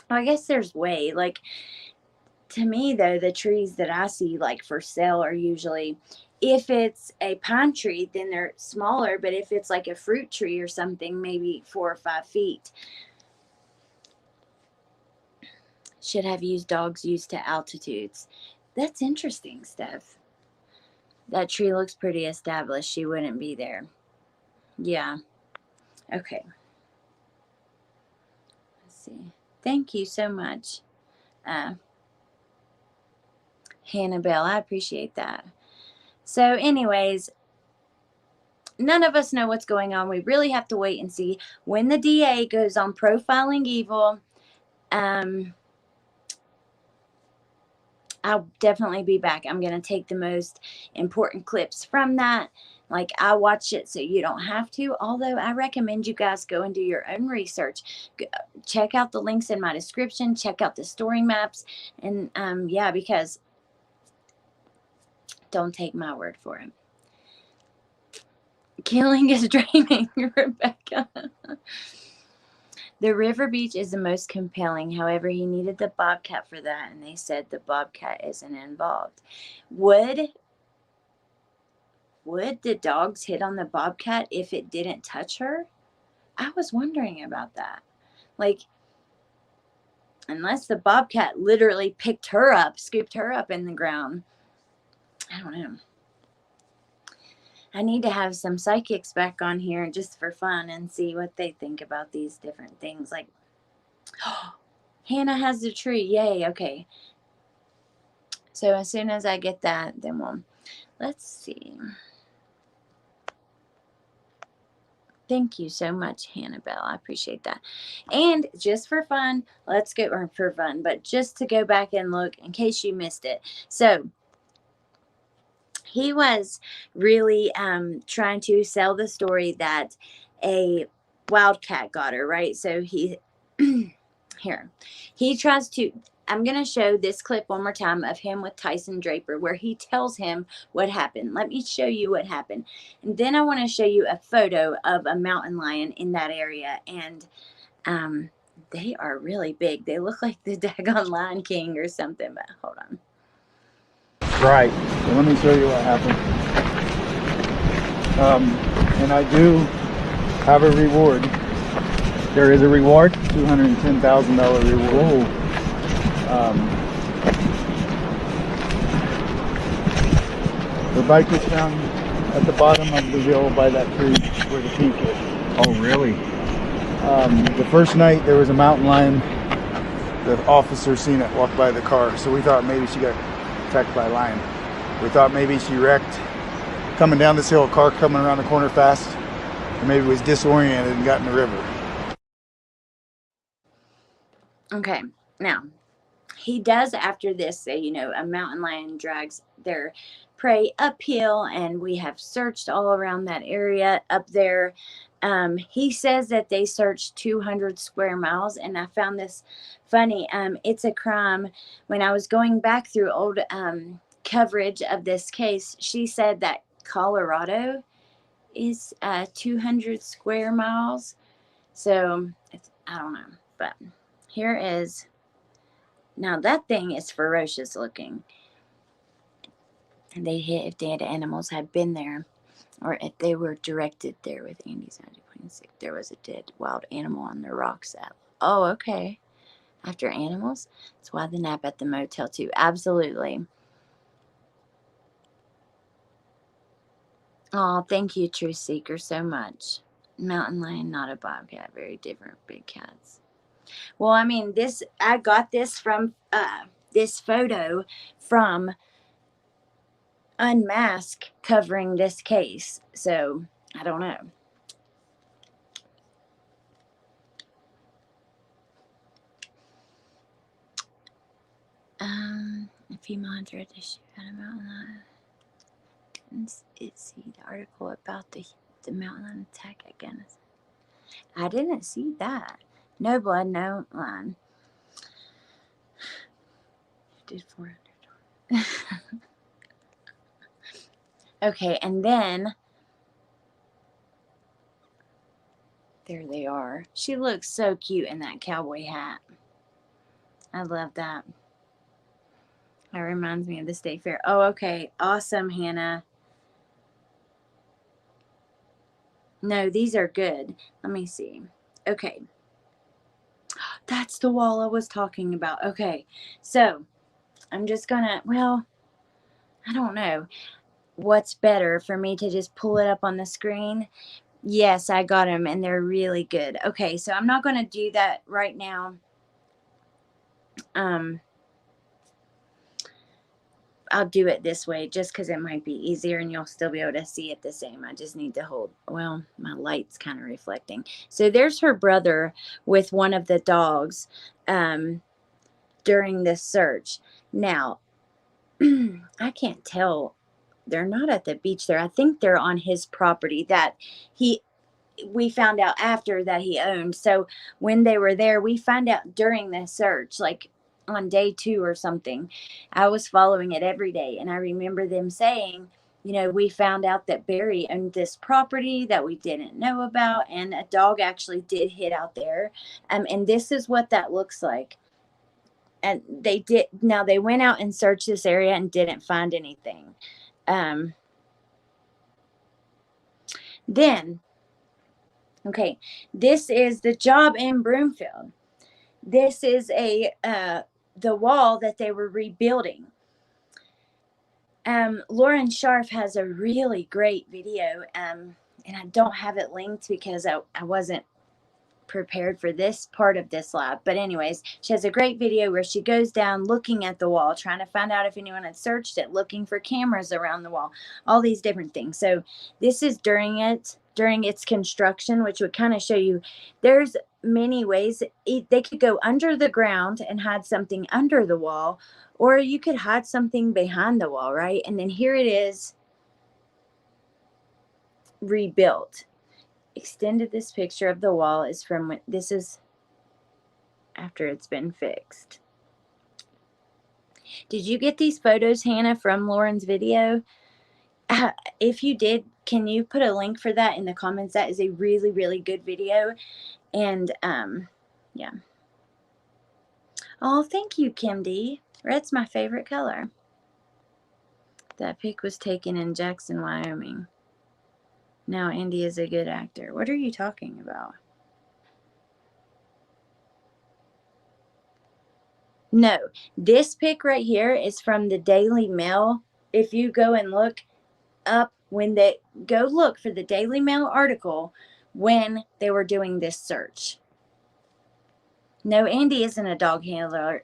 I guess there's way, like, to me though, the trees that I see like for sale are usually, if it's a pine tree, then they're smaller, but if it's like a fruit tree or something, maybe 4 or 5 feet. Should have used dogs used to altitudes. That's interesting, Steph. That tree looks pretty established. She wouldn't be there. Yeah. Okay. Let's see. Thank you so much, Hannah Bell. I appreciate that. So anyways, none of us know what's going on. We really have to wait and see. When the DA goes on profiling evil, I'll definitely be back. I'm going to take the most important clips from that. Like, I watch it so you don't have to. Although I recommend you guys go and do your own research. Check out the links in my description. Check out the story maps. And yeah, because don't take my word for it. Killing is draining, Rebecca. The river beach is the most compelling. However, he needed the bobcat for that, and they said the bobcat isn't involved. Would the dogs hit on the bobcat if it didn't touch her? I was wondering about that. Like, unless the bobcat literally picked her up, scooped her up in the ground. I don't know. I need to have some psychics back on here just for fun and see what they think about these different things. Like, Hannah has the tree. Yay. Okay. So as soon as I get that, then let's see. Thank you so much, Hannibal. I appreciate that. And just for fun, let's go, or for fun, but just to go back and look in case you missed it. So he was really trying to sell the story that a wildcat got her, right? So he tries to, I'm going to show this clip one more time of him with Tyson Draper where he tells him what happened. Let me show you what happened. And then I want to show you a photo of a mountain lion in that area. And they are really big. They look like the daggone Lion King or something, but hold on. Right. So let me show you what happened. And I do have a reward. There is a reward? $210,000 reward. The bike was found at the bottom of the hill by that tree where the pink is. Oh, really? The first night there was a mountain lion. The officer seen it walk by the car, so we thought maybe she got attacked by a lion. We thought maybe she wrecked coming down this hill, a car coming around the corner fast, or maybe was disoriented and got in the river. Okay, now he does after this say, a mountain lion drags their prey uphill, and we have searched all around that area up there. He says that they searched 200 square miles, and I found this funny. It's a crime. When I was going back through old coverage of this case, she said that Colorado is 200 square miles. So I don't know, but here is, now that thing is ferocious looking. And if dead animals had been there, or if they were directed there with Andy's 926, there was a dead wild animal on the rocks. Oh, okay. After animals? That's why the nap at the motel too. Absolutely. Oh, thank you, Truth Seeker, so much. Mountain lion, not a bobcat. Very different big cats. Well, I mean, I got this from this photo from Unmask covering this case. So, I don't know. A female hunter at the shoot at a mountain lion. See the article about the mountain lion attack again. I didn't see that. No blood, no line. Did 400. Okay, and then there they are. She looks so cute in that cowboy hat. I love that. That reminds me of the state fair. Oh, okay. Awesome, Hannah. No, these are good. Let me see. Okay. That's the wall I was talking about. Okay. So I'm just gonna, well, I don't know what's better for me to just pull it up on the screen. Yes, I got them and they're really good. Okay. So I'm not going to do that right now. I'll do it this way just because it might be easier and you'll still be able to see it the same. I just need to hold, well, my light's kind of reflecting. So there's her brother with one of the dogs during this search. Now, I can't tell. They're not at the beach there. I think they're on his property that we found out after that he owned. So when they were there, we found out during the search, like on day 2 or something. I was following it every day, and I remember them saying, you know, we found out that Barry owned this property that we didn't know about, and a dog actually did hit out there. And this is what that looks like. And they did. Now they went out and searched this area and didn't find anything. Then, okay, this is the job in Broomfield. This is the wall that they were rebuilding. Lauren Scharf has a really great video, and I don't have it linked because I wasn't prepared for this part of this lab. But anyways, she has a great video where she goes down looking at the wall, trying to find out if anyone had searched it, looking for cameras around the wall, all these different things. So this is during its construction, which would kind of show you there's many ways. They could go under the ground and hide something under the wall, or you could hide something behind the wall, right? And then here it is rebuilt. Extended this picture of the wall is from when this is after it's been fixed. Did you get these photos, Hannah, from Lauren's video? If you did, can you put a link for that in the comments? That is a really, really good video. And yeah. Oh, thank you, Kim D. Red's my favorite color. That pic was taken in Jackson, Wyoming. Now Andy is a good actor. What are you talking about? No, this pic right here is from the Daily Mail. If you go and look up when they go look for the Daily Mail article when they were doing this search. No, Andy isn't a dog handler.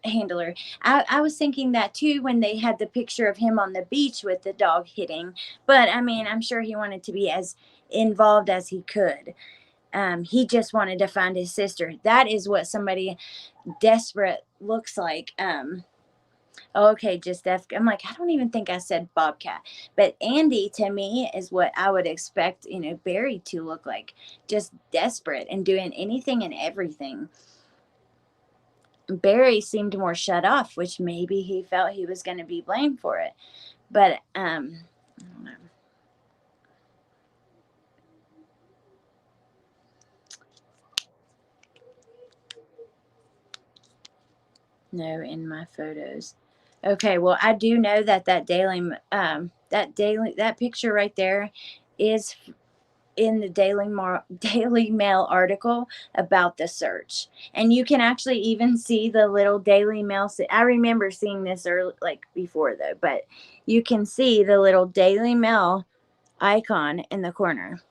I was thinking that too when they had the picture of him on the beach with the dog hitting. But I mean, I'm sure he wanted to be as involved as he could. He just wanted to find his sister. That is what somebody desperate looks like. Okay, just I'm like, I don't even think I said bobcat. But Andy, to me, is what I would expect, you know, Barry to look like. Just desperate and doing anything and everything. Barry seemed more shut off, which maybe he felt he was going to be blamed for it. But, I don't know. No, in my photos. Okay, well, I do know that that picture right there is in the Daily Mail article about the search. And you can actually even see the little Daily Mail. I remember seeing this early, like before though, but you can see the little Daily Mail icon in the corner.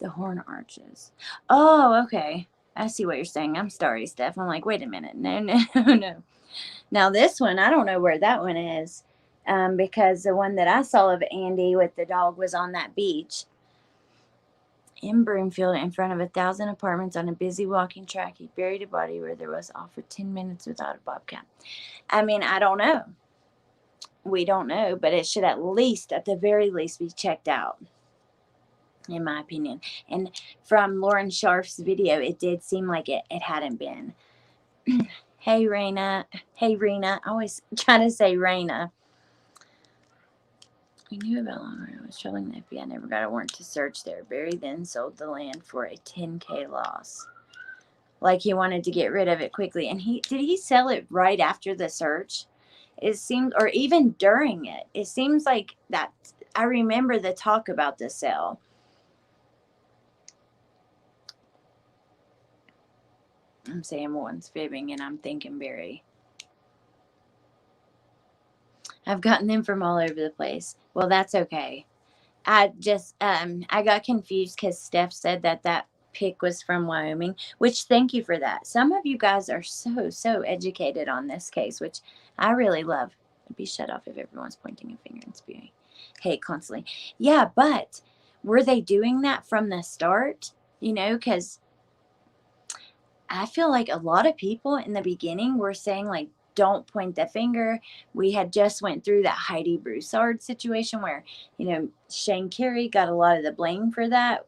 The horn arches. Oh, okay. I see what you're saying. I'm sorry, Steph. I'm like, wait a minute. No. Now this one, I don't know where that one is. Because the one that I saw of Andy with the dog was on that beach. in Broomfield in front of 1,000 apartments on a busy walking track. He buried a body where there was off for 10 minutes without a bobcat. I mean, I don't know. We don't know, but it should at the very least, be checked out, in my opinion. And from Lauren Scharf's video, it did seem like it hadn't been. Hey, Raina. Hey, Rena. I always try to say Raina. We knew about Longhorn. I was troubling the FBI. Never got a warrant to search there. Barry then sold the land for a $10K loss. Like he wanted to get rid of it quickly. And did he sell it right after the search? It seemed, or even during it. It seems like that. I remember the talk about the sale. I'm saying one's fibbing and I'm thinking Barry. I've gotten them from all over the place. Well, that's okay. I just, I got confused because Steph said that pic was from Wyoming, which thank you for that. Some of you guys are so educated on this case, which I really love. I'd be shut off if everyone's pointing a finger and spewing hate constantly. Yeah, but were they doing that from the start? You know, because I feel like a lot of people in the beginning were saying, like, don't point the finger. We had just went through that Heidi Broussard situation where, you know, Shane Carey got a lot of the blame for that,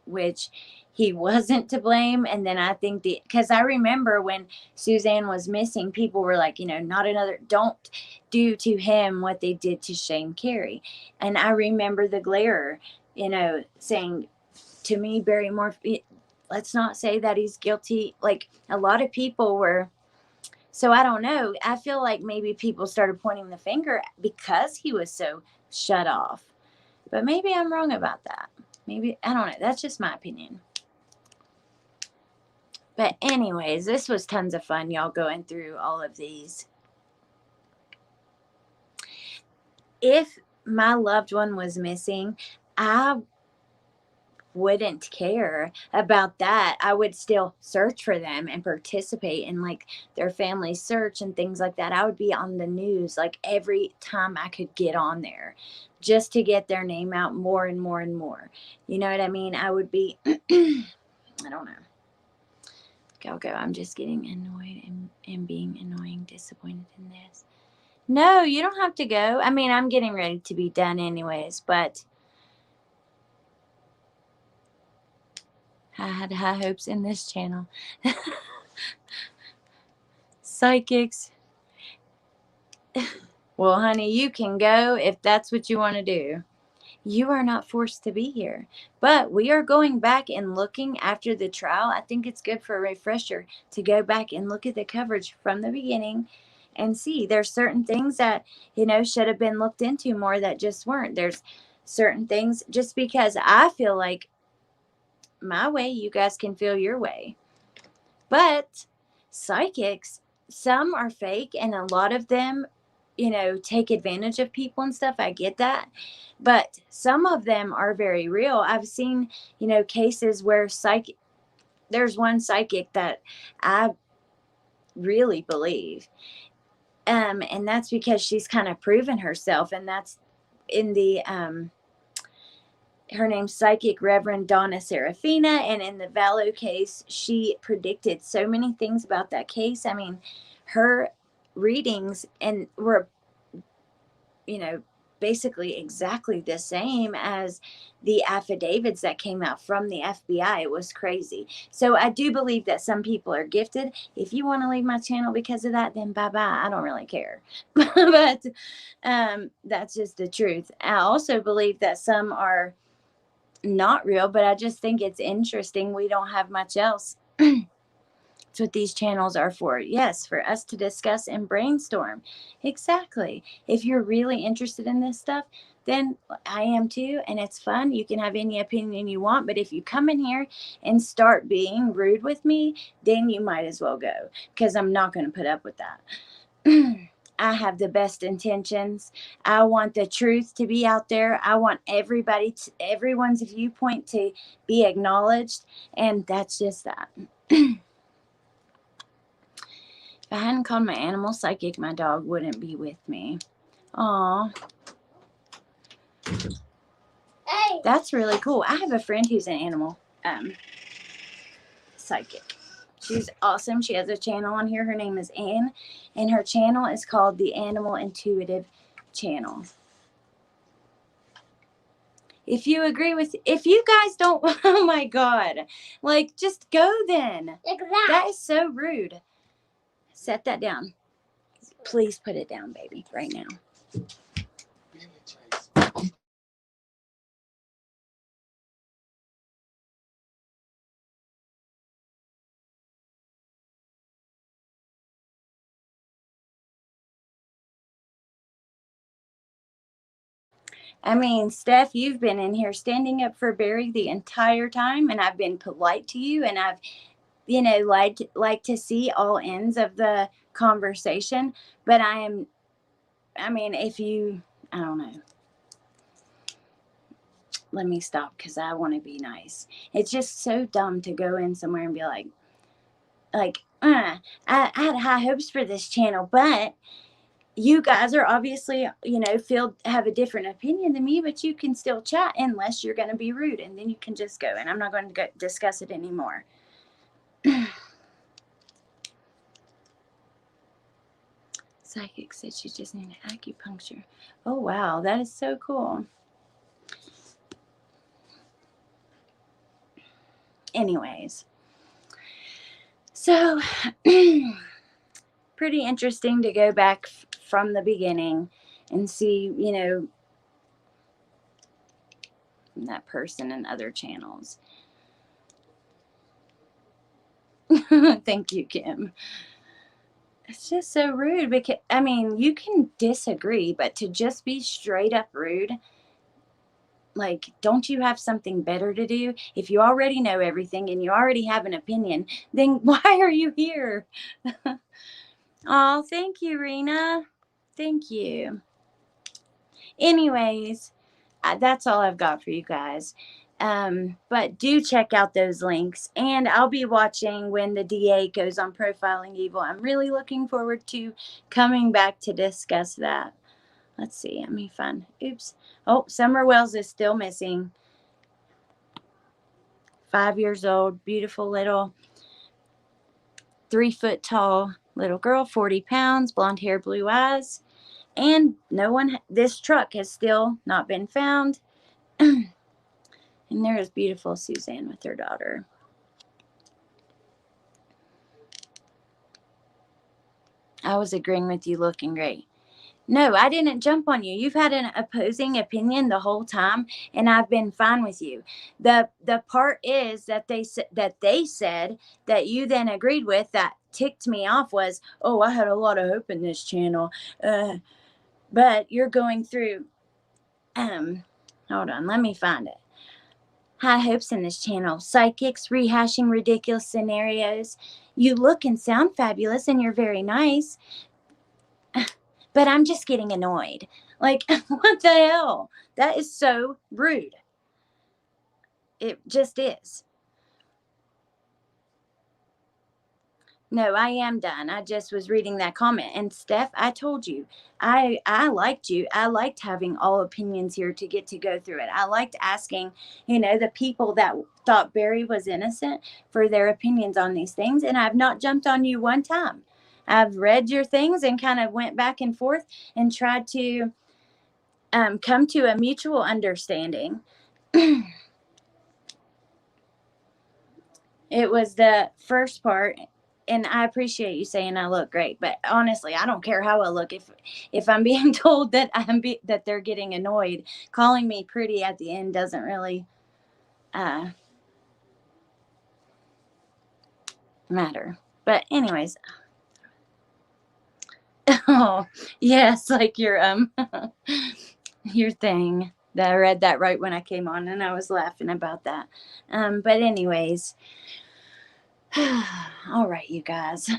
which he wasn't to blame. And then I think because I remember when Suzanne was missing, people were like, you know, don't do to him what they did to Shane Carey. And I remember the Glare, you know, saying to me, Barry Morphew, let's not say that he's guilty. Like a lot of people were. So I don't know. I feel like maybe people started pointing the finger because he was so shut off. But maybe I'm wrong about that. Maybe, I don't know. That's just my opinion. But anyways, this was tons of fun, y'all, going through all of these. If my loved one was missing, I wouldn't care about that. I would still search for them and participate in like their family search and things like that. I would be on the news like every time I could get on there just to get their name out more and more and more. You know what I mean? I would be, I don't know. Go. I'm just getting annoyed and being annoying, disappointed in this. No, you don't have to go. I mean, I'm getting ready to be done anyways, but I had high hopes in this channel. Psychics. Well, honey, you can go if that's what you want to do. You are not forced to be here. But we are going back and looking after the trial. I think it's good for a refresher to go back and look at the coverage from the beginning and see. There's certain things that, you know, should have been looked into more that just weren't. There's certain things just because I feel like my way, you guys can feel your way. But psychics, some are fake and a lot of them, you know, take advantage of people and stuff. I get that. But some of them are very real. I've seen, you know, cases where there's one psychic that I really believe. And that's because she's kind of proven herself. And that's in the, her name's Psychic Reverend Donna Serafina, and in the Vallow case, she predicted so many things about that case. I mean, her readings and were, you know, basically exactly the same as the affidavits that came out from the FBI. It was crazy. So I do believe that some people are gifted. If you want to leave my channel because of that, then bye-bye. I don't really care. But that's just the truth. I also believe that some are not real, but I just think it's interesting. We don't have much else. That's what these channels are for. Yes, for us to discuss and brainstorm. Exactly. If you're really interested in this stuff, then I am too, and it's fun. You can have any opinion you want, but if you come in here and start being rude with me, then you might as well go, because I'm not going to put up with that. I have the best intentions. I want the truth to be out there. I want everyone's viewpoint to be acknowledged. And that's just that. If I hadn't called my animal psychic, my dog wouldn't be with me. Aw. Hey, That's really cool. I have a friend who's an animal psychic. She's awesome. She has a channel on here. Her name is Anne, and her channel is called the Animal Intuitive Channel. If you guys don't, oh my God, like, just go then. Like that. That is so rude. Set that down. Please put it down, baby, right now. I mean, Steph, you've been in here standing up for Barry the entire time, and I've been polite to you, and I've, like to see all ends of the conversation. But I don't know. Let me stop because I want to be nice. It's just so dumb to go in somewhere and be like, I had high hopes for this channel, but you guys are obviously, have a different opinion than me, but you can still chat unless you're going to be rude, and then you can just go, and I'm not going to discuss it anymore. Psychic said she just needed acupuncture. Oh, wow. That is so cool. Anyways. So, pretty interesting to go back from the beginning and see, that person in other channels. Thank you, Kim. It's just so rude because, you can disagree, but to just be straight up rude, like, don't you have something better to do? If you already know everything and you already have an opinion, then why are you here? Oh, thank you, Rena. Thank you. Anyways, that's all I've got for you guys. But do check out those links, and I'll be watching when the DA goes on Profiling Evil. I'm really looking forward to coming back to discuss that. Let's see. Let me find. Oops. Oh, Summer Wells is still missing. 5 years old, beautiful little 3 foot tall little girl, 40 pounds, blonde hair, blue eyes. And this truck has still not been found. And there is beautiful Suzanne with her daughter. I was agreeing with you, looking great. No, I didn't jump on you. You've had an opposing opinion the whole time, and I've been fine with you. The part is that they said that you then agreed with that ticked me off was, oh, I had a lot of hope in this channel. But you're going through, hold on, let me find it. High hopes in this channel. Psychics rehashing ridiculous scenarios. You look and sound fabulous, and you're very nice. But I'm just getting annoyed. Like, what the hell? That is so rude. It just is. No, I am done. I just was reading that comment. And Steph, I told you, I liked you. I liked having all opinions here to get to go through it. I liked asking, the people that thought Barry was innocent for their opinions on these things. And I've not jumped on you one time. I've read your things and kind of went back and forth and tried to come to a mutual understanding. It was the first part, and I appreciate you saying I look great, but honestly, I don't care how I look. If I'm being told that that they're getting annoyed, calling me pretty at the end doesn't really matter. But anyways. Oh, yes, like your your thing. That I read that right when I came on, and I was laughing about that. But anyways, all right, you guys.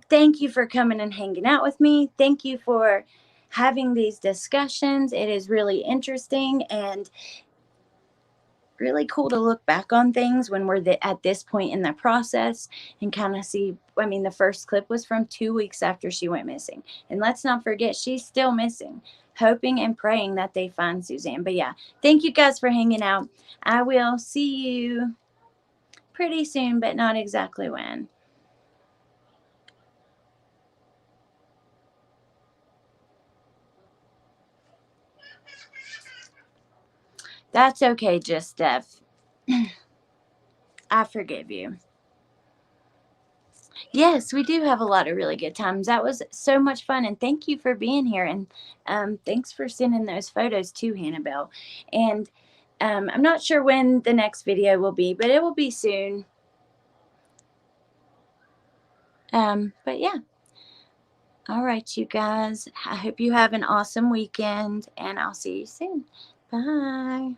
Thank you for coming and hanging out with me. Thank you for having these discussions. It is really interesting and really cool to look back on things when we're at this point in the process and kind of see. The first clip was from 2 weeks after she went missing, and let's not forget she's still missing. hoping and praying that they find Suzanne. But yeah, thank you guys for hanging out. I will see you pretty soon, but not exactly when. That's okay, Just Steph. I forgive you. Yes, we do have a lot of really good times. That was so much fun, and thank you for being here. And thanks for sending those photos too, Hannibal. And I'm not sure when the next video will be, but it will be soon. But yeah. All right, you guys. I hope you have an awesome weekend, and I'll see you soon. Bye.